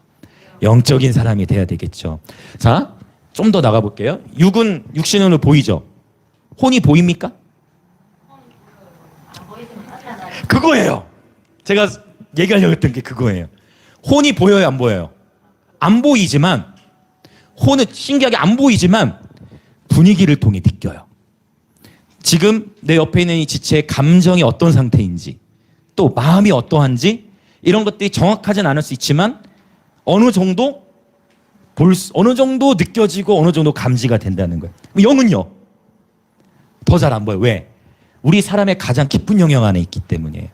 영적인 사람이 돼야 되겠죠. 자, 좀 더 나가볼게요. 육은 육신으로 보이죠? 혼이 보입니까? 그거예요. 제가 얘기하려고 했던 게 그거예요. 혼이 보여요, 안 보여요? 안 보이지만, 혼은 신기하게 안 보이지만 분위기를 통해 느껴요. 지금 내 옆에 있는 이 지체의 감정이 어떤 상태인지, 또 마음이 어떠한지, 이런 것들이 정확하진 않을 수 있지만 어느 정도 어느 정도 느껴지고 어느 정도 감지가 된다는 거예요. 영은요? 더 잘 안 보여요. 왜? 우리 사람의 가장 깊은 영역 안에 있기 때문이에요.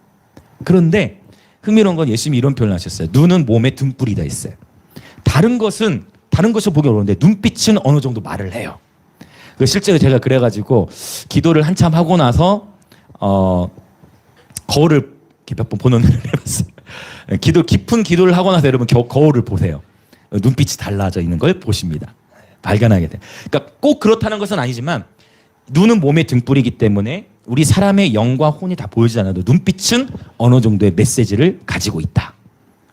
그런데 흥미로운 건 예수님이 이런 표현을 하셨어요. 눈은 몸의 등불이다 했어요. 다른 것을 보기 어려운데 눈빛은 어느 정도 말을 해요. 실제로 제가 그래가지고 기도를 한참 하고 나서 거울을 몇 번 보는 일을 해봤어요. 깊은 기도를 하고 나서 여러분 거울을 보세요. 눈빛이 달라져 있는 걸 보십니다. 발견하게 돼요. 그러니까 꼭 그렇다는 것은 아니지만 눈은 몸의 등불이기 때문에 우리 사람의 영과 혼이 다 보이지 않아도 눈빛은 어느 정도의 메시지를 가지고 있다.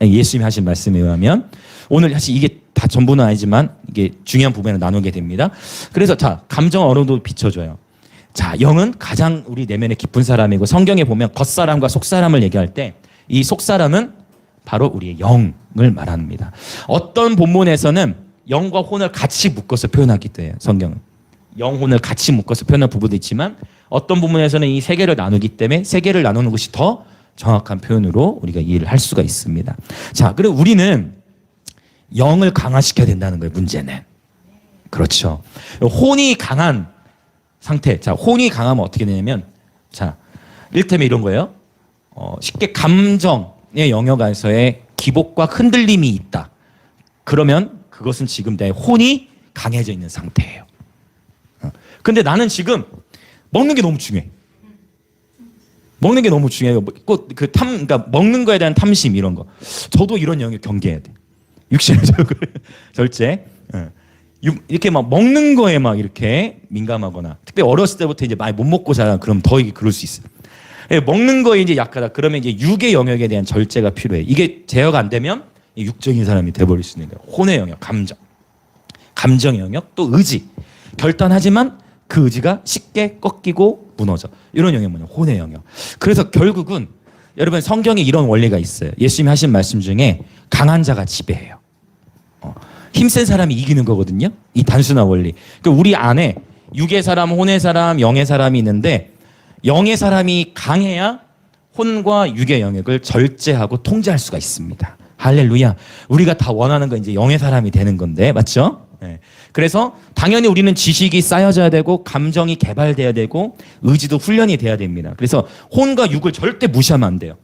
예수님이 하신 말씀에 의하면 오늘 사실 이게 다 전부는 아니지만 이게 중요한 부분을 나누게 됩니다. 그래서 자, 감정을 어느 정도 비춰줘요. 자, 영은 가장 우리 내면에 깊은 사람이고 성경에 보면 겉사람과 속사람을 얘기할 때 이 속사람은 바로 우리의 영을 말합니다. 어떤 본문에서는 영과 혼을 같이 묶어서 표현하기도 해요. 성경은. 영혼을 같이 묶어서 표현한 부분도 있지만 어떤 부분에서는 이 세 개를 나누기 때문에 세 개를 나누는 것이 더 정확한 표현으로 우리가 이해를 할 수가 있습니다. 자, 그리고 우리는 영을 강화시켜야 된다는 거예요. 문제는. 그렇죠. 혼이 강한 상태. 자, 혼이 강하면 어떻게 되냐면, 자, 이를테면 이런 거예요. 쉽게 감정의 영역 안에서의 기복과 흔들림이 있다. 그러면 그것은 지금 내 혼이 강해져 있는 상태예요. 근데 나는 지금 먹는 게 너무 중요해. 먹는 게 너무 중요해요. 꼭 그러니까 먹는 거에 대한 탐심 이런 거. 저도 이런 영역 경계해야 돼. 육신의 절제. 이렇게 막 먹는 거에 막 이렇게 민감하거나, 특히 어렸을 때부터 이제 많이 못 먹고 자라 그럼 더 그럴 수 있어요. 먹는 거에 이제 약하다. 그러면 이제 육의 영역에 대한 절제가 필요해. 이게 제어가 안 되면 육적인 사람이 돼버릴 수 있는 거예요. 혼의 영역, 감정의 영역, 또 의지. 결단하지만 그 의지가 쉽게 꺾이고 무너져. 이런 영역이 뭐냐? 혼의 영역. 그래서 결국은 여러분 성경에 이런 원리가 있어요. 예수님이 하신 말씀 중에 강한 자가 지배해요. 힘센 사람이 이기는 거거든요. 이 단순한 원리. 그러니까 우리 안에 육의 사람, 혼의 사람, 영의 사람이 있는데 영의 사람이 강해야 혼과 육의 영역을 절제하고 통제할 수가 있습니다. 할렐루야. 우리가 다 원하는 건 이제 영의 사람이 되는 건데, 맞죠? 네. 그래서 당연히 우리는 지식이 쌓여져야 되고 감정이 개발돼야 되고 의지도 훈련이 돼야 됩니다. 그래서 혼과 육을 절대 무시하면 안 돼요.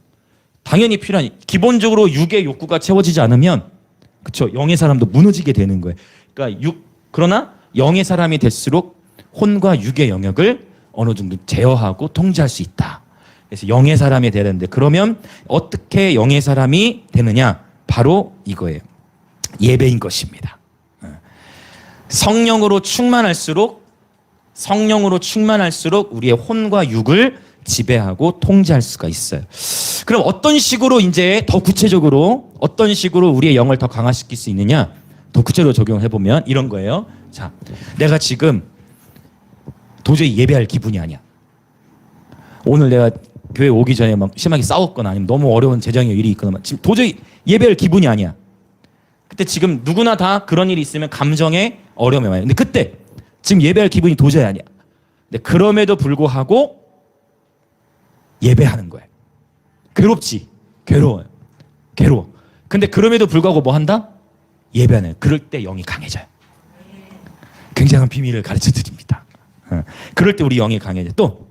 당연히 필요한, 기본적으로 육의 욕구가 채워지지 않으면 그렇죠, 영의 사람도 무너지게 되는 거예요. 그러니까 그러나 영의 사람이 될수록 혼과 육의 영역을 어느 정도 제어하고 통제할 수 있다. 그래서 영의 사람이 돼야 되는데, 그러면 어떻게 영의 사람이 되느냐? 바로 이거예요. 예배인 것입니다. 성령으로 충만할수록 우리의 혼과 육을 지배하고 통제할 수가 있어요. 그럼 어떤 식으로 이제 더 구체적으로 어떤 식으로 우리의 영을 더 강화시킬 수 있느냐? 더 구체적으로 적용해 보면 이런 거예요. 자, 내가 지금 도저히 예배할 기분이 아니야. 오늘 내가 교회 오기 전에 막 심하게 싸웠거나 아니면 너무 어려운 재정의 일이 있거나 지금 도저히 예배할 기분이 아니야. 그때 지금 누구나 다 그런 일이 있으면 감정에 어려움이 많아요. 근데 그때 지금 예배할 기분이 도저히 아니야. 근데 그럼에도 불구하고 예배하는 거예요. 괴롭지. 괴로워요. 괴로워. 근데 그럼에도 불구하고 뭐 한다? 예배하는. 그럴 때 영이 강해져요. 굉장한 비밀을 가르쳐 드립니다. 그럴 때 우리 영이 강해져. 또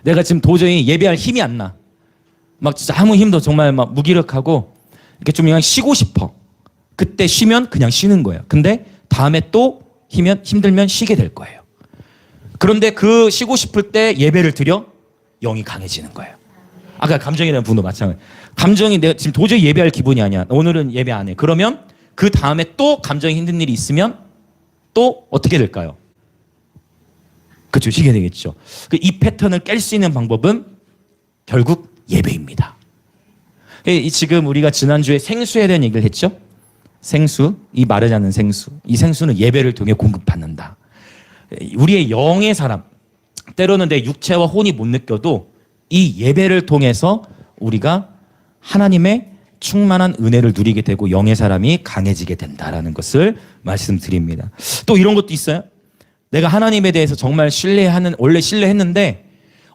내가 지금 도저히 예배할 힘이 안 나. 막 진짜 아무 힘도 정말 막 무기력하고 이렇게 좀 그냥 쉬고 싶어. 그때 쉬면 그냥 쉬는 거예요. 근데 다음에 또 힘들면 쉬게 될 거예요. 그런데 그 쉬고 싶을 때 예배를 드려 영이 강해지는 거예요. 아까 감정이라는 부분도 마찬가지. 감정이 내가 지금 도저히 예배할 기분이 아니야. 오늘은 예배 안 해. 그러면 그 다음에 또 감정이 힘든 일이 있으면 또 어떻게 될까요? 그렇죠. 쉬게 되겠죠. 이 패턴을 깰 수 있는 방법은 결국 예배입니다. 지금 우리가 지난주에 생수에 대한 얘기를 했죠. 생수, 이 마르지 않는 생수, 이 생수는 예배를 통해 공급받는다. 우리의 영의 사람, 때로는 내 육체와 혼이 못 느껴도 이 예배를 통해서 우리가 하나님의 충만한 은혜를 누리게 되고 영의 사람이 강해지게 된다라는 것을 말씀드립니다. 또 이런 것도 있어요. 내가 하나님에 대해서 정말 원래 신뢰했는데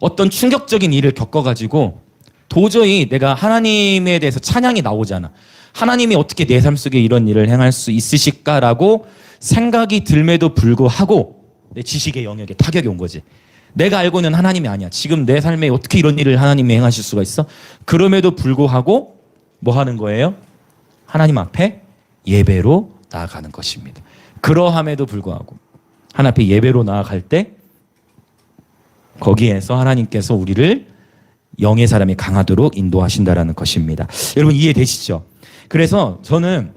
어떤 충격적인 일을 겪어가지고 도저히 내가 하나님에 대해서 찬양이 나오잖아. 하나님이 어떻게 내 삶 속에 이런 일을 행할 수 있으실까라고 생각이 들매도 불구하고 내 지식의 영역에 타격이 온 거지. 내가 알고 있는 하나님이 아니야. 지금 내 삶에 어떻게 이런 일을 하나님이 행하실 수가 있어? 그럼에도 불구하고 뭐 하는 거예요? 하나님 앞에 예배로 나아가는 것입니다. 그러함에도 불구하고 하나님 앞에 예배로 나아갈 때 거기에서 하나님께서 우리를 영의 사람이 강하도록 인도하신다라는 것입니다. 여러분 이해되시죠? 그래서 저는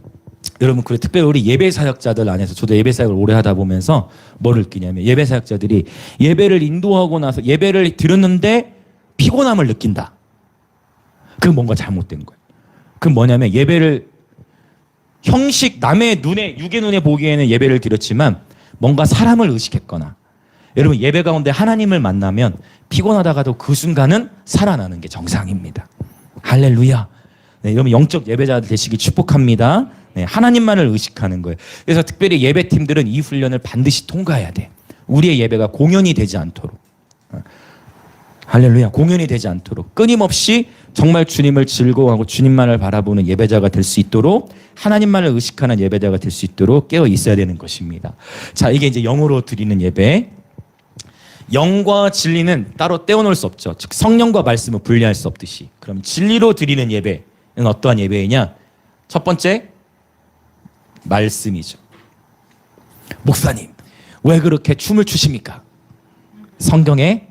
여러분 그래 특별히 우리 예배 사역자들 안에서 저도 예배 사역을 오래 하다 보면서 뭐를 느끼냐면 예배 사역자들이 예배를 인도하고 나서 예배를 드렸는데 피곤함을 느낀다. 그건 뭔가 잘못된 거예요. 그건 뭐냐면 예배를 형식 남의 눈에 육의 눈에 보기에는 예배를 드렸지만 뭔가 사람을 의식했거나 여러분 예배 가운데 하나님을 만나면 피곤하다가도 그 순간은 살아나는 게 정상입니다. 할렐루야. 네, 여러분 영적 예배자들 되시기 축복합니다. 네, 하나님만을 의식하는 거예요. 그래서 특별히 예배팀들은 이 훈련을 반드시 통과해야 돼. 우리의 예배가 공연이 되지 않도록. 할렐루야. 공연이 되지 않도록 끊임없이 정말 주님을 즐거워하고 주님만을 바라보는 예배자가 될 수 있도록 하나님만을 의식하는 예배자가 될 수 있도록 깨어 있어야 되는 것입니다. 자, 이게 이제 영으로 드리는 예배. 영과 진리는 따로 떼어놓을 수 없죠. 즉 성령과 말씀을 분리할 수 없듯이. 그럼 진리로 드리는 예배는 어떠한 예배이냐? 첫 번째 말씀이죠. 목사님 왜 그렇게 춤을 추십니까? 성경에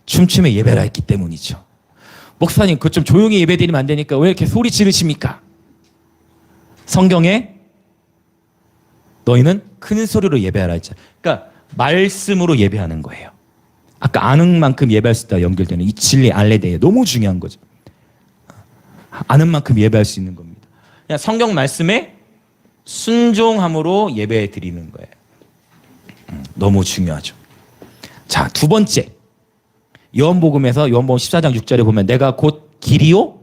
춤춤의 예배라 했기 때문이죠. 목사님 그 좀 조용히 예배드리면 안 되니까 왜 이렇게 소리 지르십니까? 성경에 너희는 큰 소리로 예배하라 했죠. 그러니까 말씀으로 예배하는 거예요. 아까 아는 만큼 예배할 수 있다 연결되는 이 진리 알레데에 너무 중요한 거죠. 아는 만큼 예배할 수 있는 겁니다. 그냥 성경 말씀에 순종함으로 예배 드리는 거예요. 너무 중요하죠. 자, 두 번째. 요한복음에서 요한복음 14장 6절에 보면 내가 곧 길이요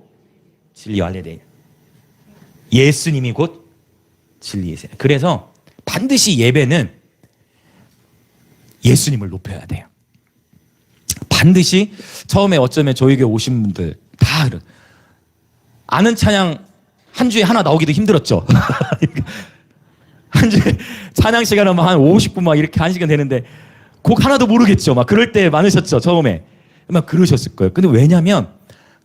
진리요 알레데야. 예수님이 곧 진리이세요. 그래서 반드시 예배는 예수님을 높여야 돼요. 반드시 처음에 어쩌면 저희 교회 오신 분들 다 아는 찬양 한 주에 하나 나오기도 힘들었죠. 한 주에 찬양 시간은 한 50분 막 이렇게 1시간 되는데 곡 하나도 모르겠죠. 막 그럴 때 많으셨죠. 처음에. 막 그러셨을 거예요. 근데 왜냐면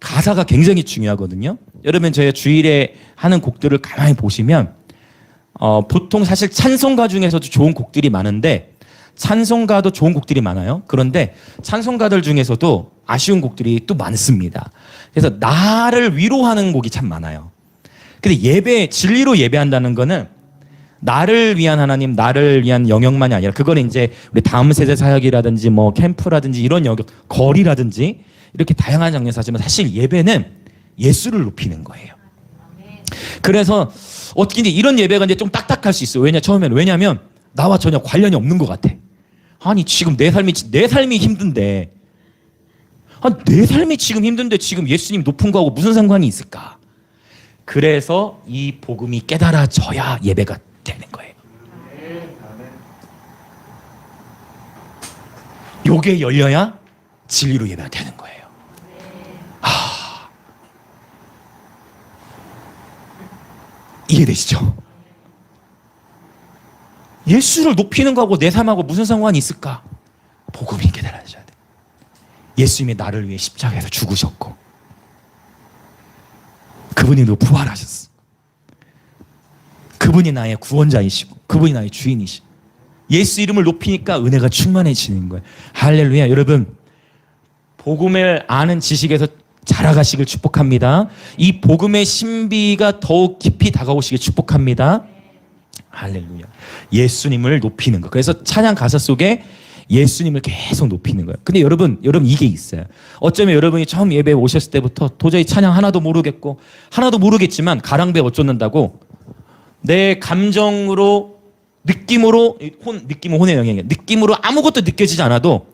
가사가 굉장히 중요하거든요. 여러분 저희 주일에 하는 곡들을 가만히 보시면 보통 사실 찬송가 중에서도 좋은 곡들이 많은데 찬송가도 좋은 곡들이 많아요. 그런데 찬송가들 중에서도 아쉬운 곡들이 또 많습니다. 그래서 나를 위로하는 곡이 참 많아요. 근데 예배, 진리로 예배한다는 거는 나를 위한 하나님, 나를 위한 영역만이 아니라 그거는 이제 우리 다음 세대 사역이라든지 뭐 캠프라든지 이런 영역, 거리라든지 이렇게 다양한 장면에서 하지만 사실 예배는 예수를 높이는 거예요. 그래서 어떻게 이제 이런 예배가 이제 좀 딱딱할 수 있어요. 왜냐면 나와 전혀 관련이 없는 것 같아. 아니 지금 내 삶이 힘든데 내 삶이 지금 힘든데 지금 예수님 높은 거하고 무슨 상관이 있을까? 그래서 이 복음이 깨달아져야 예배가 되는 거예요. 요게 열려야 진리로 예배가 되는 거예요. 이해되시죠? 예수를 높이는 거하고 내 삶하고 무슨 상관이 있을까? 복음이 깨달아져야 돼. 예수님이 나를 위해 십자가에서 죽으셨고 그분이 너 부활하셨어. 그분이 나의 구원자이시고 그분이 나의 주인이시고 예수 이름을 높이니까 은혜가 충만해지는 거예요. 할렐루야. 여러분 복음을 아는 지식에서 자라가시길 축복합니다. 이 복음의 신비가 더욱 깊이 다가오시길 축복합니다. 할렐루야. 예수님을 높이는 거. 그래서 찬양 가사 속에 예수님을 계속 높이는 거예요. 근데 여러분 이게 있어요. 어쩌면 여러분이 처음 예배에 오셨을 때부터 도저히 찬양 하나도 모르겠고 하나도 모르겠지만 가랑배 어쩌는다고 내 감정으로 느낌으로 느낌은 혼의 영역이에요. 느낌으로 아무것도 느껴지지 않아도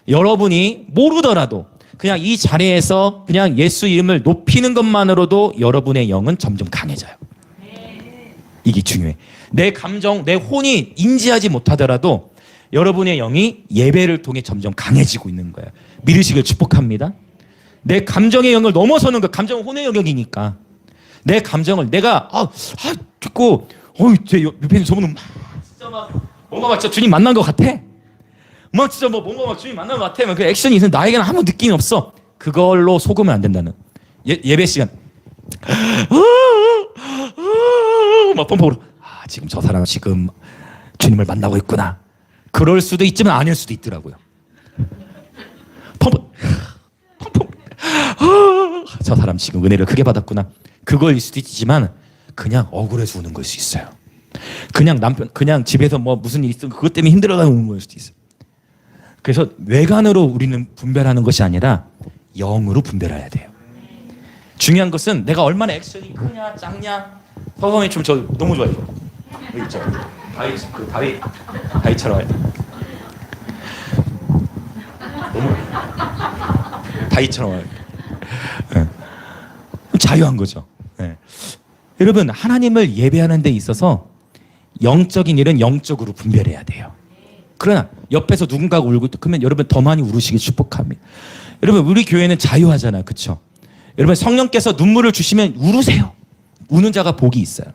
여러분이 모르더라도 그냥 이 자리에서 그냥 예수 이름을 높이는 것만으로도 여러분의 영은 점점 강해져요. 이게 중요해. 내 감정, 내 혼이 인지하지 못하더라도 여러분의 영이 예배를 통해 점점 강해지고 있는 거예요. 믿으시길 축복합니다. 내 감정의 영을 넘어서는 거, 감정은 혼의 영역이니까 내 감정을 내가 듣고 제 옆에 있는 저분은 진짜 뭔가 막 진짜 주님 만난 것 같아. 막 진짜 뭔가 막 주님 만난 것 같아. 그 액션이 있는 나에게는 아무 느낌이 없어. 그걸로 속으면 안 된다는. 예배 시간 막 pompo로 지금 저 사람 지금 주님을 만나고 있구나. 그럴 수도 있지만 아닐 수도 있더라고요. 펌pompo 저 사람 지금 은혜를 크게 받았구나. 그거일 수도 있지만 그냥 억울해서 우는 걸 수 있어요. 그냥 그냥 집에서 뭐 무슨 일이 있으면 그것 때문에 힘들어가는 우는 걸 수도 있어요. 그래서 외관으로 우리는 분별하는 것이 아니라 영으로 분별해야 돼요. 중요한 것은 내가 얼마나 액션이 크냐 작냐. 서성의 춤 저 너무 좋아해요. 있죠. 다윗처럼 할 때. 너무 다윗처럼 할 때. 네. 자유한 거죠. 네. 여러분 하나님을 예배하는 데 있어서 영적인 일은 영적으로 분별해야 돼요. 그러나 옆에서 누군가가 울고 있다 그러면 여러분 더 많이 울으시길 축복합니다. 여러분 우리 교회는 자유하잖아요. 그렇죠? 여러분 성령께서 눈물을 주시면 울으세요. 우는 자가 복이 있어요.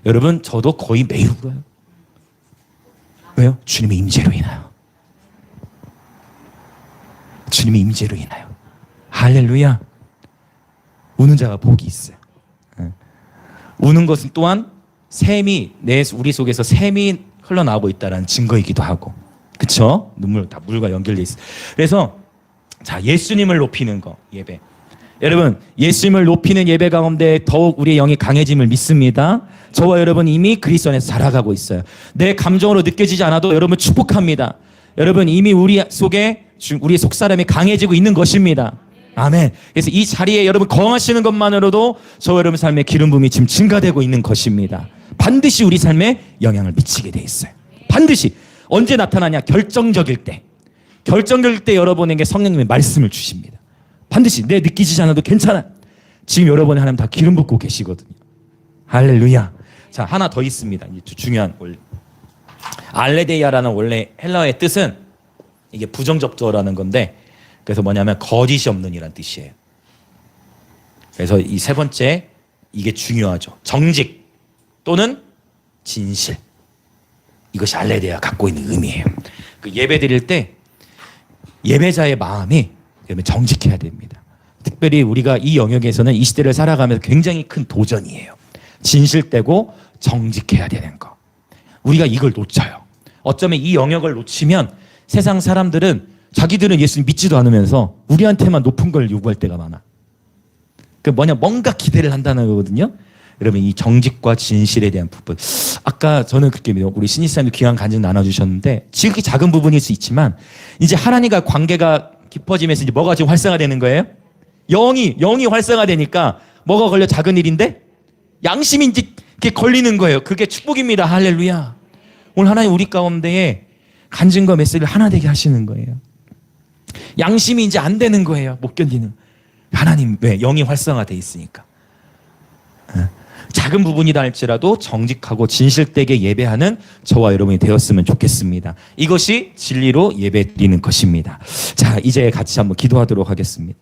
여러분 저도 거의 매일 울어요. 왜요? 주님의 임재로 인하여. 주님의 임재로 인하여. 할렐루야. 우는 자가 복이 있어요. 우는 것은 또한 샘이 우리 속에서 샘이 흘러나오고 있다는 증거이기도 하고, 그렇죠? 눈물 다 물과 연결돼 있어. 그래서 자 예수님을 높이는 거 예배. 여러분 예수님을 높이는 예배 가운데 더욱 우리의 영이 강해짐을 믿습니다. 저와 여러분 이미 그리스도 안에서 살아가고 있어요. 내 감정으로 느껴지지 않아도 여러분 축복합니다. 여러분 이미 우리 속에 우리의 속사람이 강해지고 있는 것입니다. 아멘. 그래서 이 자리에 여러분 거하시는 것만으로도 저와 여러분 삶의 기름 부음이 지금 증가되고 있는 것입니다. 반드시 우리 삶에 영향을 미치게 돼 있어요. 반드시. 언제 나타나냐? 결정적일 때. 결정적일 때 여러분에게 성령님의 말씀을 주십니다. 반드시 내 느끼지 않아도 괜찮아. 지금 여러분의 하나님 다 기름 붓고 계시거든요. 할렐루야. 자 하나 더 있습니다. 이제 중요한 원래 알레데이아라는 원래 헬라어의 뜻은 이게 부정접두어라는 건데 그래서 뭐냐면 거짓이 없는 이란 뜻이에요. 그래서 이 세 번째 이게 중요하죠. 정직 또는 진실. 이것이 알레데이아가 갖고 있는 의미예요. 그 예배 드릴 때 예배자의 마음이 정직해야 됩니다. 특별히 우리가 이 영역에서는 이 시대를 살아가면서 굉장히 큰 도전이에요. 진실되고 정직해야 되는 거. 우리가 이걸 놓쳐요. 어쩌면 이 영역을 놓치면 세상 사람들은 자기들은 예수님 믿지도 않으면서 우리한테만 높은 걸 요구할 때가 많아. 그 뭔가 기대를 한다는 거거든요. 여러분 이 정직과 진실에 대한 부분. 아까 저는 그렇게 우리 신입사님도 귀한 간증 나눠주셨는데 지극히 작은 부분일 수 있지만 이제 하나님과 관계가 깊어지면서 이제 뭐가 지금 활성화되는 거예요? 영이 활성화되니까 뭐가 걸려? 작은 일인데 양심이 이제 이렇게 걸리는 거예요. 그게 축복입니다. 할렐루야. 오늘 하나님 우리 가운데에 간증과 메시지를 하나 되게 하시는 거예요. 양심이 이제 안 되는 거예요. 못 견디는. 하나님 왜? 영이 활성화돼 있으니까. 작은 부분이다 할지라도 정직하고 진실되게 예배하는 저와 여러분이 되었으면 좋겠습니다. 이것이 진리로 예배드리는 것입니다. 자, 이제 같이 한번 기도하도록 하겠습니다.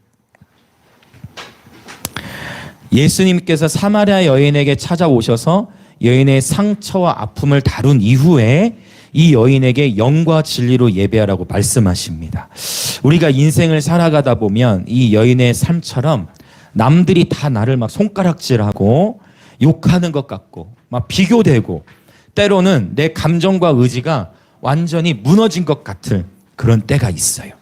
예수님께서 사마리아 여인에게 찾아오셔서 여인의 상처와 아픔을 다룬 이후에 이 여인에게 영과 진리로 예배하라고 말씀하십니다. 우리가 인생을 살아가다 보면 이 여인의 삶처럼 남들이 다 나를 막 손가락질하고 욕하는 것 같고 막 비교되고 때로는 내 감정과 의지가 완전히 무너진 것 같은 그런 때가 있어요.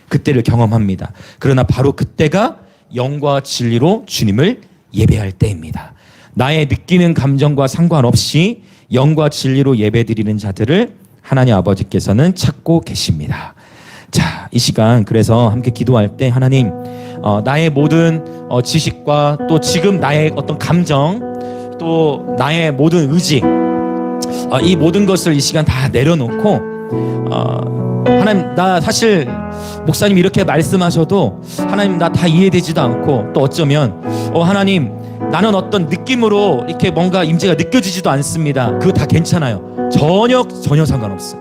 그때를 경험합니다. 그러나 바로 그때가 영과 진리로 주님을 예배할 때입니다. 나의 느끼는 감정과 상관없이 영과 진리로 예배드리는 자들을 하나님 아버지께서는 찾고 계십니다. 자, 이 시간 그래서 함께 기도할 때 하나님 나의 모든 지식과 또 지금 나의 어떤 감정 또 나의 모든 의지, 이 모든 것을 이 시간 다 내려놓고 하나님, 나 사실 목사님 이렇게 말씀하셔도 하나님 나 다 이해되지도 않고, 또 어쩌면 하나님 나는 어떤 느낌으로 이렇게 뭔가 임재가 느껴지지도 않습니다. 그거 다 괜찮아요. 전혀 상관없어.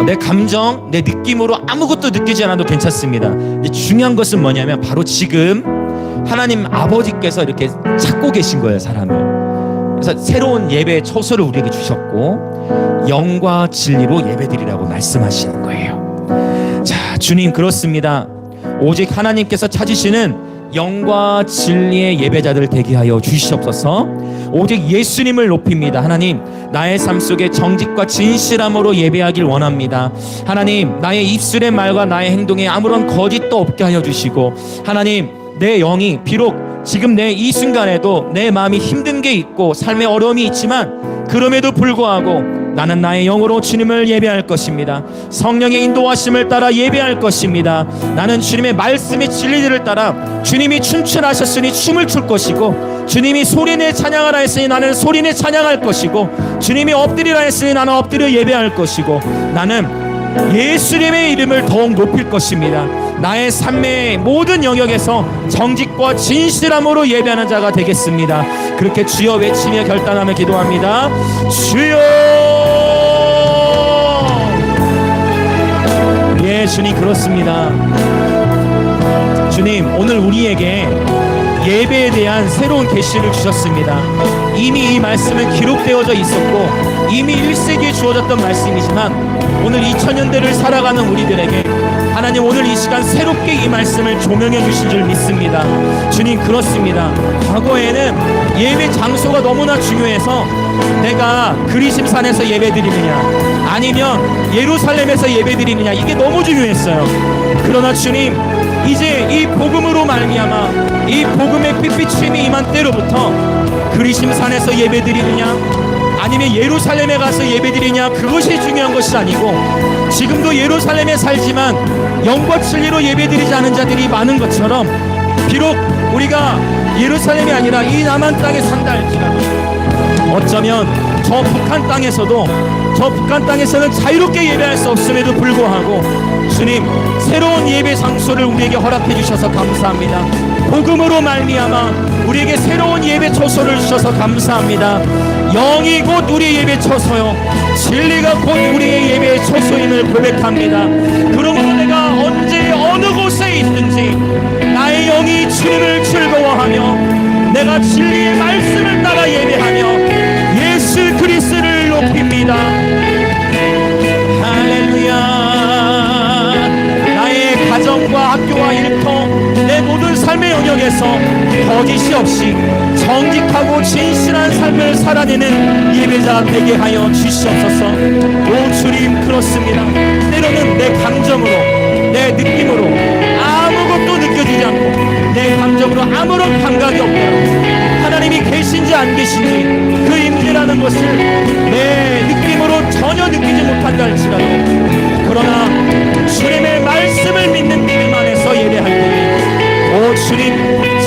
내 감정, 내 느낌으로 아무것도 느끼지 않아도 괜찮습니다. 근데 중요한 것은 뭐냐면 바로 지금 하나님 아버지께서 이렇게 찾고 계신 거예요, 사람을. 그래서 새로운 예배 초소를 우리에게 주셨고 영과 진리로 예배드리라고 말씀하시는 거예요. 자, 주님, 그렇습니다. 오직 하나님께서 찾으시는 영과 진리의 예배자들 되게 하여 주시옵소서. 오직 예수님을 높입니다. 하나님, 나의 삶 속에 정직과 진실함으로 예배하길 원합니다. 하나님, 나의 입술의 말과 나의 행동에 아무런 거짓도 없게 하여 주시고, 하나님, 내 영이 비록 지금 내 이 순간에도 내 마음이 힘든 게 있고 삶에 어려움이 있지만 그럼에도 불구하고 나는 나의 영으로 주님을 예배할 것입니다. 성령의 인도하심을 따라 예배할 것입니다. 나는 주님의 말씀의 진리들을 따라, 주님이 춤추라 하셨으니 춤을 출 것이고, 주님이 소리내 찬양하라 했으니 나는 소리내 찬양할 것이고, 주님이 엎드리라 했으니 나는 엎드려 예배할 것이고, 나는 예수님의 이름을 더욱 높일 것입니다. 나의 삶의 모든 영역에서 정직과 진실함으로 예배하는 자가 되겠습니다. 그렇게 주여 외치며 결단하며 기도합니다. 주여! 예, 주님, 그렇습니다. 주님, 오늘 우리에게 예배에 대한 새로운 계시를 주셨습니다. 이미 이 말씀은 기록되어져 있었고 이미 1세기에 주어졌던 말씀이지만 오늘 2000년대를 살아가는 우리들에게 하나님, 오늘 이 시간 새롭게 이 말씀을 조명해 주신 줄 믿습니다. 주님, 그렇습니다. 과거에는 예배 장소가 너무나 중요해서 내가 그리심산에서 예배드리느냐 아니면 예루살렘에서 예배드리느냐, 이게 너무 중요했어요. 그러나 주님, 이제 이 복음으로 말미암아 이 복음의 빛비침이 임한 때로부터 그리심산에서 예배드리느냐 아니면 예루살렘에 가서 예배드리냐, 그것이 중요한 것이 아니고, 지금도 예루살렘에 살지만 영과 진리로 예배드리지 않은 자들이 많은 것처럼, 비록 우리가 예루살렘이 아니라 이 남한 땅에 산다 할지라도 어쩌면 저 북한 땅에서는 자유롭게 예배할 수 없음에도 불구하고 주님, 새로운 예배 장소를 우리에게 허락해 주셔서 감사합니다. 복음으로 말미암아 우리에게 새로운 예배 처소를 주셔서 감사합니다. 영이 곧 우리의 예배 처소요, 진리가 곧 우리의 예배 처소임을 고백합니다. 그러므로 내가 언제 어느 곳에 있든지 나의 영이 주님을 즐거워하며 내가 진리의 말씀을 따라 예배하며 예수 그리스도를 높입니다. 할렐루야. 나의 가정과 학교와 일터, 내 모든 삶의 영역에서 거짓이 없이 정직하고 진실한 삶을 살아내는 예배자 되게 하여 주시옵소서. 오 주님, 그렇습니다. 때로는 내 감정으로, 내 느낌으로 아무것도 느껴지지 않고 내 감정으로 아무런 감각이 없더라도 하나님이 계신지 안 계신지 그 임재라는 것을 내 느낌으로 전혀 느끼지 못한다 할지라도, 그러나 주님의 말씀을 믿는 믿음 안에서 예배할 때 오 주님,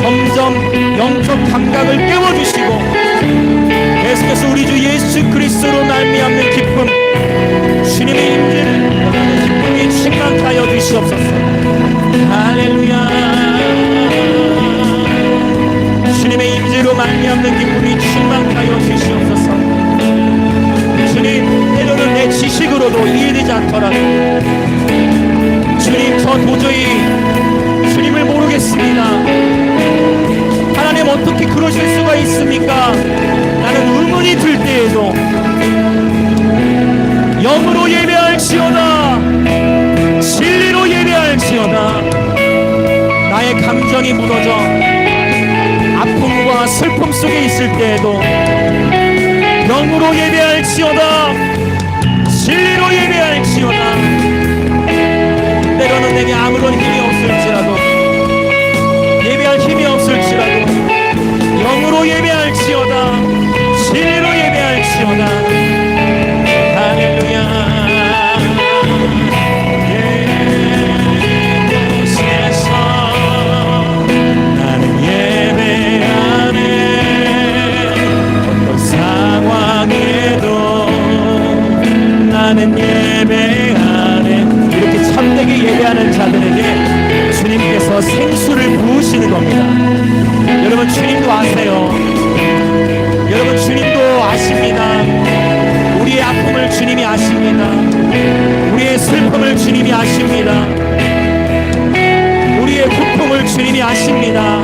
점점 영적 감각을 깨워주시고 계속해서 우리 주 예수 그리스도로 말미암는 기쁨, 주님의 임재를 전하는 기쁨이 충만케 하여 주시옵소서. 할렐루야. 주님의 임재로 말미암는 기쁨이 충만케 하여 주시옵소서. 주님, 때로는 내 지식으로도 이해되지 않더라도 주님, 저 도저히 주님을 모르겠습니다. 하나님, 어떻게 그러실 수가 있습니까? 나는 의문이 들 때에도 영으로 예배할지어다, 진리로 예배할지어다, 나의 감정이 무너져 아픔과 슬픔 속에 있을 때에도 영으로 예배할지어다, 진리로 예배할지어다, 때로는 내게 아무런 힘이 없을지라도, 예배할 힘이 없을지라도 영으로 예배할지어다, 진리로 예배할지어다. 할렐루야. 예수에서 나는 예배하네. 슬픔을 주님이 아십니다. 우리의 고통을 주님이 아십니다.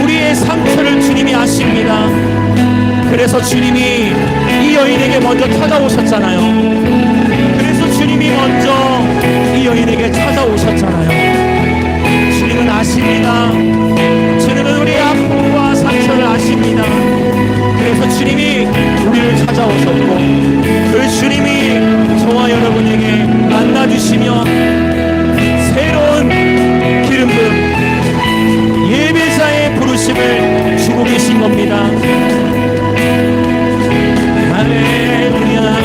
우리의 상처를 주님이 아십니다. 그래서 주님이 이 여인에게 먼저 찾아오셨잖아요. 그래서 주님이 먼저 이 여인에게 찾아오셨잖아요. 주님은 아십니다. 주님은 우리의 아픔과 상처를 아십니다. 그래서 주님이 우리를 찾아오셨고, 그 주님이 저와 여러분에게 만나주시며 새로운 기름 부음 예배자의 부르심을 주고 계신 겁니다. 할렐루야.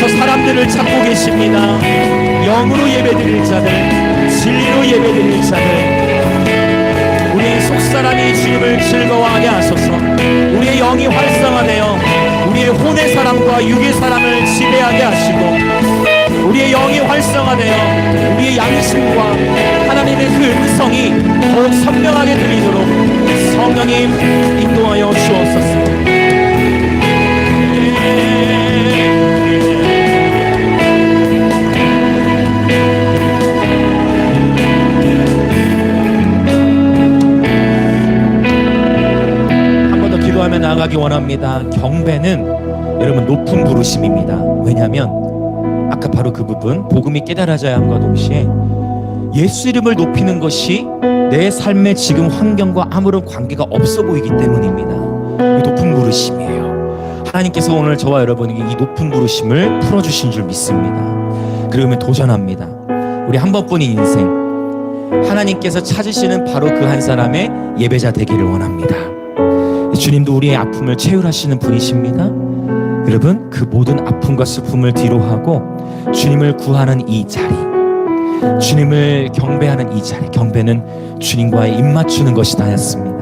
사람들을 찾고 계십니다. 영으로 예배드릴 자들, 진리로 예배드릴 자들, 우리의 속사람이 주님을 즐거워하게 하소서. 우리의 영이 활성화되어 우리의 혼의 사람과 육의 사람을 지배하게 하시고, 우리의 영이 활성화되어 우리의 양심과 하나님의 그 음성이 더욱 선명하게 들리도록 성령님 인도하여 주옵소서. 기도하며 나아가기 원합니다. 경배는 여러분 높은 부르심입니다. 왜냐하면 아까 바로 그 부분, 복음이 깨달아져야 함과 동시에 예수 이름을 높이는 것이 내 삶의 지금 환경과 아무런 관계가 없어 보이기 때문입니다. 높은 부르심이에요. 하나님께서 오늘 저와 여러분에게 이 높은 부르심을 풀어주신 줄 믿습니다. 그러면 도전합니다. 우리 한 번뿐인 인생, 하나님께서 찾으시는 바로 그 한 사람의 예배자 되기를 원합니다. 주님도 우리의 아픔을 채울하시는 분이십니다. 여러분, 그 모든 아픔과 슬픔을 뒤로하고 주님을 구하는 이 자리, 주님을 경배하는 이 자리, 경배는 주님과의 입맞추는 것이 다였습니다.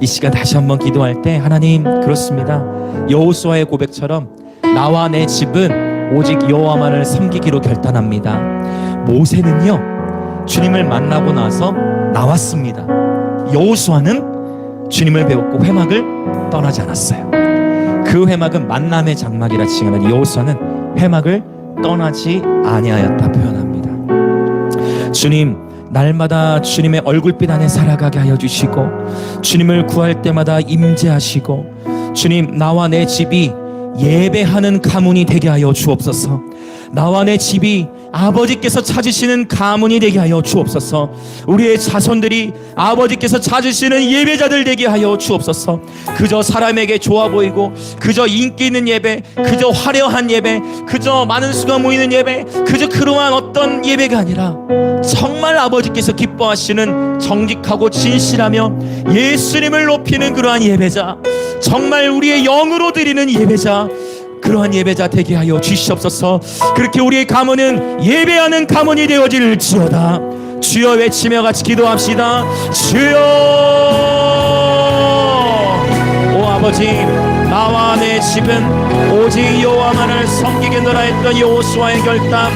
이 시간 다시 한번 기도할 때, 하나님, 그렇습니다. 여호수아의 고백처럼 나와 내 집은 오직 여호와만을 섬기기로 결단합니다. 모세는요, 주님을 만나고 나서 나왔습니다. 여호수아는 주님을 배웠고 회막을 떠나지 않았어요. 그 회막은 만남의 장막이라 칭하는 여호수아는 회막을 떠나지 아니하였다 표현합니다. 주님, 날마다 주님의 얼굴빛 안에 살아가게 하여 주시고, 주님을 구할 때마다 임재하시고, 주님, 나와 내 집이 예배하는 가문이 되게 하여 주옵소서. 나와 내 집이 아버지께서 찾으시는 가문이 되게 하여 주옵소서. 우리의 자손들이 아버지께서 찾으시는 예배자들 되게 하여 주옵소서. 그저 사람에게 좋아 보이고, 그저 인기 있는 예배, 그저 화려한 예배, 그저 많은 수가 모이는 예배, 그저 그러한 어떤 예배가 아니라 정말 아버지께서 기뻐하시는 정직하고 진실하며 예수님을 높이는 그러한 예배자, 정말 우리의 영으로 드리는 예배자, 그러한 예배자 되게 하여 주시옵소서. 그렇게 우리의 가문은 예배하는 가문이 되어질지어다. 주여 외치며 같이 기도합시다. 주여. 오 아버지, 나와 내 집은 오직 여호와만을 섬기겠노라 했던 여호수아의 결단,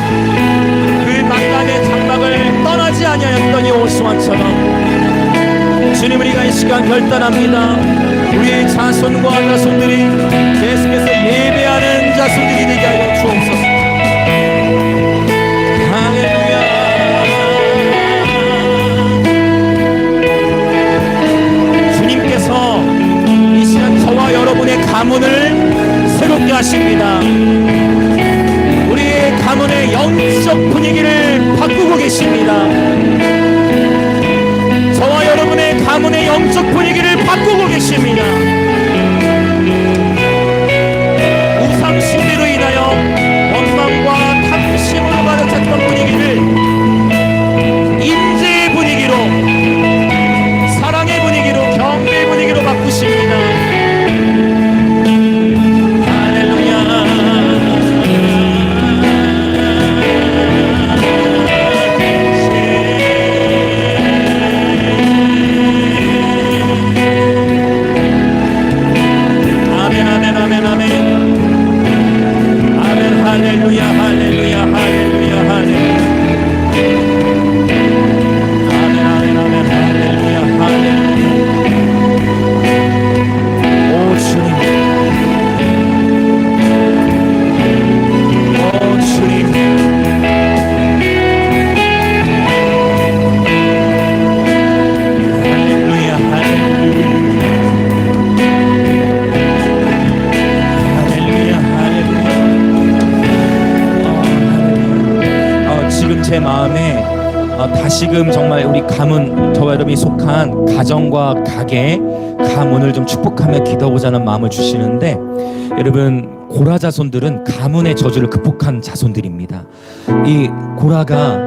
그 만남의 장막을 떠나지 아니하였던 여호수아처럼 주님, 우리가 이 시간 결단합니다. 우리의 자손과 자손들이 계속해서 예배하는 자손들이 되게 하여 주옵소서. 할렐루야. 주님께서 이 시간 저와 여러분의 가문을 새롭게 하십니다. 우리의 가문의 영적 분위기를 바꾸고 계십니다. 저와 여러분의 가문의 영적 분위기를 바꾸고 계십니다. 우상 숭배로 인하여 원망과 탐심으로 가득했던 분위기를 임재의 분위기로, 사랑의 다음에 다시금 정말 우리 가문, 저와 여러분이 속한 가정과 가게, 가문을 좀 축복하며 기도하고자 마음을 주시는데, 여러분 고라 자손들은 가문의 저주를 극복한 자손들입니다. 이 고라가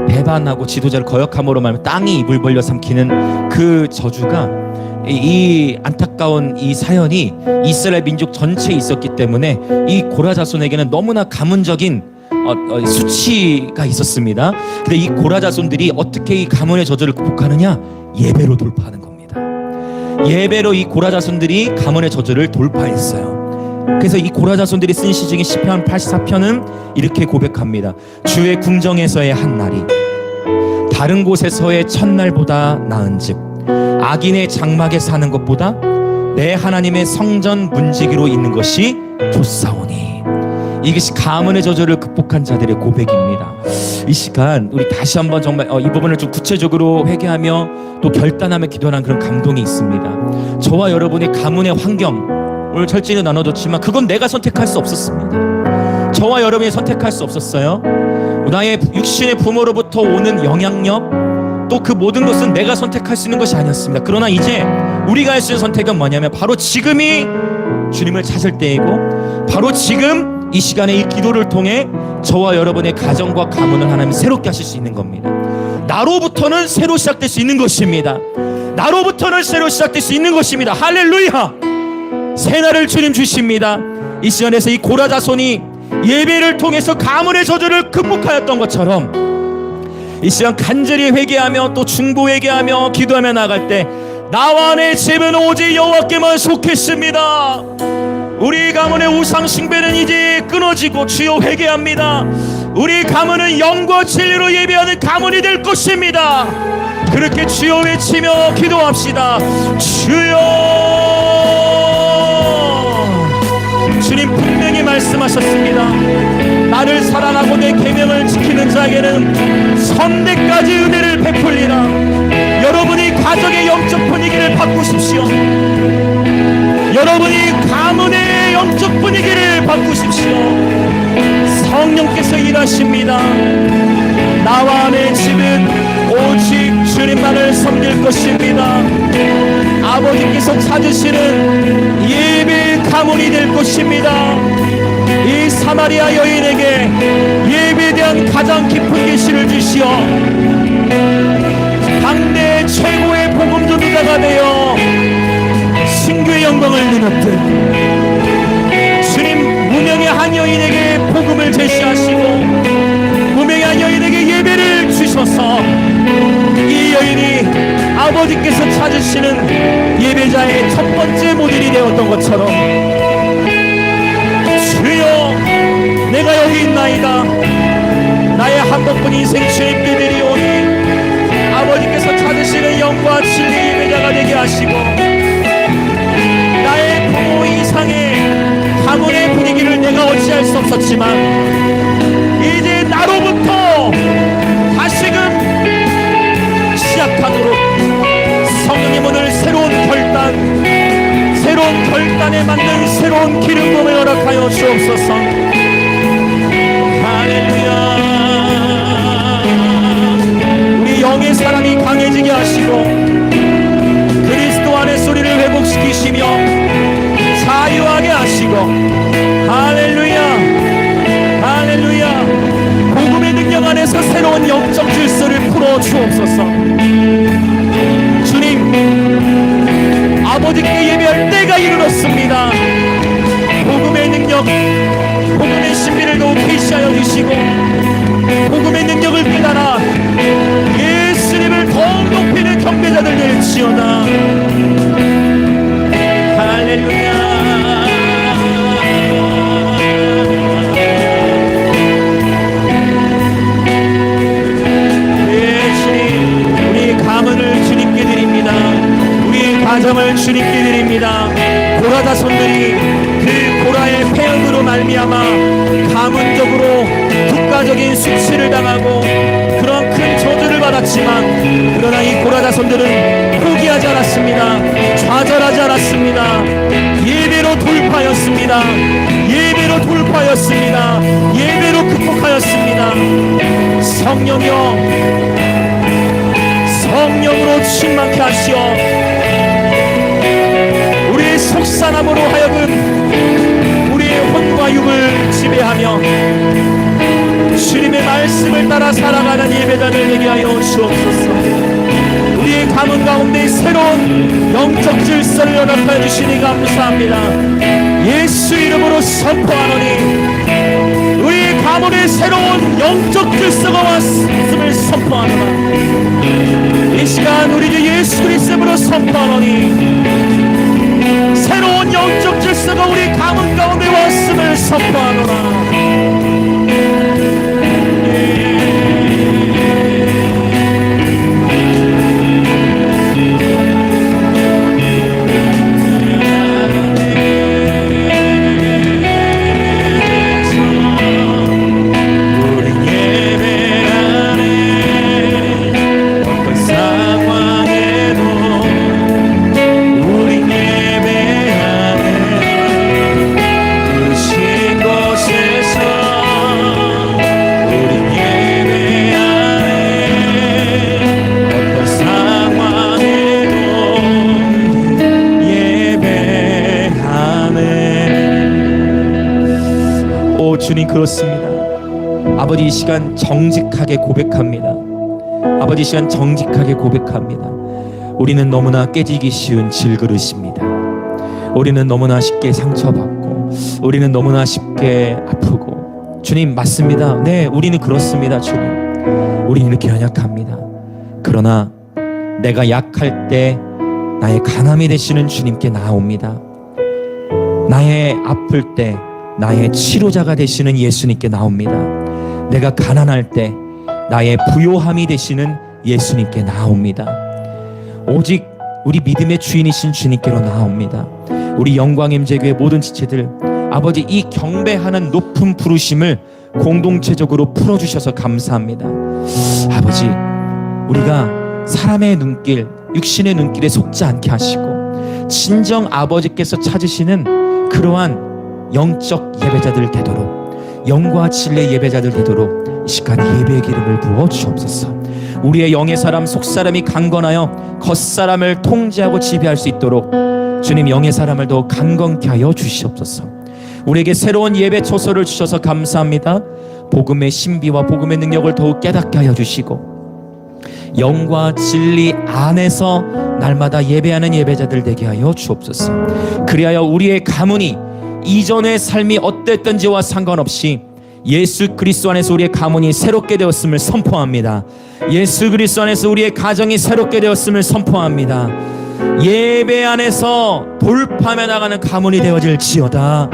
배반하고 지도자를 거역함으로 말하면 땅이 입을 벌려 삼키는 그 저주가, 이 안타까운 이 사연이 이스라엘 민족 전체에 있었기 때문에 이 고라 자손에게는 너무나 가문적인 수치가 있었습니다. 근데 이 고라 자손들이 어떻게 이 가문의 저주를 극복하느냐? 예배로 돌파하는 겁니다. 예배로 이 고라 자손들이 가문의 저주를 돌파했어요. 그래서 이 고라 자손들이 쓴 시 중에 시편 84편은 이렇게 고백합니다. 주의 궁정에서의 한 날이 다른 곳에서의 첫날보다 나은즉 악인의 장막에 사는 것보다 내 하나님의 성전 문지기로 있는 것이 좋사오니. 이것이 가문의 저주를 극복한 자들의 고백입니다. 이 시간 우리 다시 한번 정말 이 부분을 좀 구체적으로 회개하며 또 결단하며 기도하는 그런 감동이 있습니다. 저와 여러분의 가문의 환경, 오늘 철저히 나눠줬지만 그건 내가 선택할 수 없었습니다. 저와 여러분이 선택할 수 없었어요. 나의 육신의 부모로부터 오는 영향력, 또 그 모든 것은 내가 선택할 수 있는 것이 아니었습니다. 그러나 이제 우리가 할 수 있는 선택은 뭐냐면 바로 지금이 주님을 찾을 때이고, 바로 지금 이 시간에 이 기도를 통해 저와 여러분의 가정과 가문을 하나님 새롭게 하실 수 있는 겁니다. 나로부터는 새로 시작될 수 있는 것입니다. 나로부터는 새로 시작될 수 있는 것입니다. 할렐루야! 새날을 주님 주십니다. 이 시간에서 이 고라 자손이 예배를 통해서 가문의 저주를 극복하였던 것처럼 이 시간 간절히 회개하며 또 중보 회개하며 기도하며 나아갈 때 나와 내 집은 오직 여호와께만 속했습니다. 우리 가문의 우상 숭배는 이제 끊어지고 주여 회개합니다. 우리 가문은 영과 진리로 예배하는 가문이 될 것입니다. 그렇게 주여 외치며 기도합시다. 주여! 주님 분명히 말씀하셨습니다. 나를 사랑하고 내 계명을 지키는 자에게는 선대까지 은혜를 베풀리라. 여러분이 가정의 영적 분위기를 바꾸십시오. 여러분이 가문의 영적 분위기를 바꾸십시오. 성령께서 일하십니다. 나와 내 집은 오직 주님만을 섬길 것입니다. 아버지께서 찾으시는 예배 가문이 될 것입니다. 이 사마리아 여인에게 예배에 대한 가장 깊은 계시를 주시어 당대 최고의 복음 전도자가 되어 신교의 영광을 누렸듯 주님 무명의 한 여인에게 복음을 제시하시고 무명의 한 여인에게 예배를 주셔서 이 여인이 아버지께서 찾으시는 예배자의 첫 번째 모델이 되었던 것처럼 주여 내가 여기 있나이다. 나의 한 번뿐 인생 주님께 드리오니 아버지께서 찾으시는 영과 진리의 예배자가 되게 하시고 나의 부모 이상의 가문의 분위기를 내가 어찌할 수 없었지만 이제 나로부터 다시금 시작하도록 성령님 오늘 새로운 결단에 맞는 새로운 기름 부음을 허락하여 주옵소서. 할렐루야. 우리 영의 사랑이 강해지게 하시고 그리스도 안의 소리를 회복시키시며 자유하게 하시고 할렐루야 할렐루야. 복음의 능력 안에서 새로운 영적 질서를 풀어 주옵소서. 주님 아버지께 예배할 때가 이르렀습니다. 복음의 능력, 복음의 신비를 더욱 계시하여 주시고 복음의 능력을 깨달아 예수님을 더욱 높이는 경배자들 될지어다. 할렐루야. 가정을 주님께 드립니다. 고라 자손들이 그 고라의 폐역으로 말미암아 가문적으로 국가적인 수치를 당하고 그런 큰 저주를 받았지만 그러나 이 고라 자손들은 포기하지 않았습니다. 좌절하지 않았습니다. 예배로 돌파하였습니다. 예배로 돌파하였습니다. 예배로 축복하였습니다. 성령이여, 성령으로 충만케 하시어 우리의 속사람으로 하여금 우리의 혼과 육을 지배하며 주님의 말씀을 따라 살아가는 예배자들 되게 하여 주옵소서. 우리의 가문 가운데 새로운 영적 질서를 연합하여 주시니 감사합니다. 예수 이름으로 선포하노니 우리의 가문에 새로운 영적 질서가 왔음을 선포하노라. 이 시간 우리 주 예수 그리스도로 선포하노니 새로운 영적 질서가 우리 가문 가운데 왔음을 선포하노라. 주님, 그렇습니다. 아버지, 이 시간 정직하게 고백합니다. 아버지, 이 시간 정직하게 고백합니다. 우리는 너무나 깨지기 쉬운 질그릇입니다. 우리는 너무나 쉽게 상처받고 우리는 너무나 쉽게 아프고, 주님 맞습니다. 네, 우리는 그렇습니다. 주님, 우리는 이렇게 연약합니다. 그러나 내가 약할 때 나의 강함이 되시는 주님께 나옵니다. 나의 아플 때 나의 치료자가 되시는 예수님께 나옵니다. 내가 가난할 때 나의 부요함이 되시는 예수님께 나옵니다. 오직 우리 믿음의 주인이신 주님께로 나옵니다. 우리 영광임재교회 모든 지체들, 아버지, 이 경배하는 높은 부르심을 공동체적으로 풀어주셔서 감사합니다. 아버지, 우리가 사람의 눈길, 육신의 눈길에 속지 않게 하시고 진정 아버지께서 찾으시는 그러한 영적 예배자들 되도록, 영과 진리의 예배자들 되도록 이 시간 예배의 기름을 부어 주옵소서. 우리의 영의 사람, 속사람이 강건하여 겉사람을 통제하고 지배할 수 있도록 주님, 영의 사람을 더 강건케 하여 주시옵소서. 우리에게 새로운 예배 초소를 주셔서 감사합니다. 복음의 신비와 복음의 능력을 더욱 깨닫게 하여 주시고, 영과 진리 안에서 날마다 예배하는 예배자들 되게 하여 주옵소서. 그리하여 우리의 가문이 이전의 삶이 어땠던지와 상관없이 예수 그리스도 안에서 우리의 가문이 새롭게 되었음을 선포합니다. 예수 그리스도 안에서 우리의 가정이 새롭게 되었음을 선포합니다. 예배 안에서 돌파하며 나가는 가문이 되어질지어다.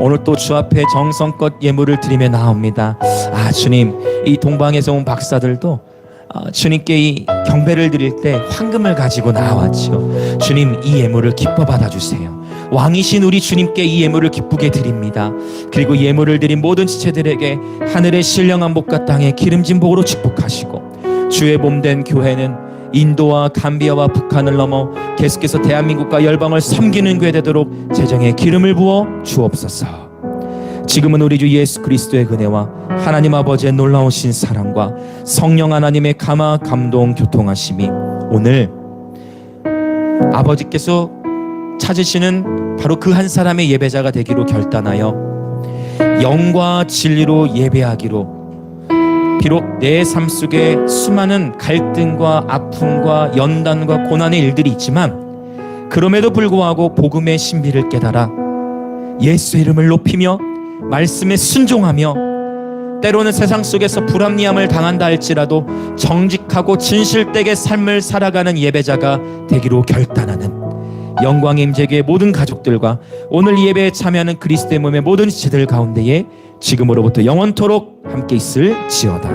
오늘 또 주 앞에 정성껏 예물을 드리며 나옵니다. 주님, 이 동방에서 온 박사들도 주님께 이 경배를 드릴 때 황금을 가지고 나왔죠. 주님, 이 예물을 기뻐 받아주세요. 왕이신 우리 주님께 이 예물을 기쁘게 드립니다. 그리고 예물을 드린 모든 지체들에게 하늘의 신령한 복과 땅의 기름진 복으로 축복하시고, 주의 몸된 교회는 인도와 감비아와 북한을 넘어 계속해서 대한민국과 열방을 섬기는 교회 되도록 재정에 기름을 부어 주옵소서. 지금은 우리 주 예수 그리스도의 은혜와 하나님 아버지의 놀라우신 사랑과 성령 하나님의 감화 감동 교통하심이 오늘 아버지께서 찾으시는 바로 그 한 사람의 예배자가 되기로 결단하여 영과 진리로 예배하기로, 비록 내 삶 속에 수많은 갈등과 아픔과 연단과 고난의 일들이 있지만 그럼에도 불구하고 복음의 신비를 깨달아 예수의 이름을 높이며 말씀에 순종하며, 때로는 세상 속에서 불합리함을 당한다 할지라도 정직하고 진실되게 삶을 살아가는 예배자가 되기로 결단하는 영광의 임재교의 모든 가족들과 오늘 예배에 참여하는 그리스도의 몸의 모든 지체들 가운데에 지금으로부터 영원토록 함께 있을지어다.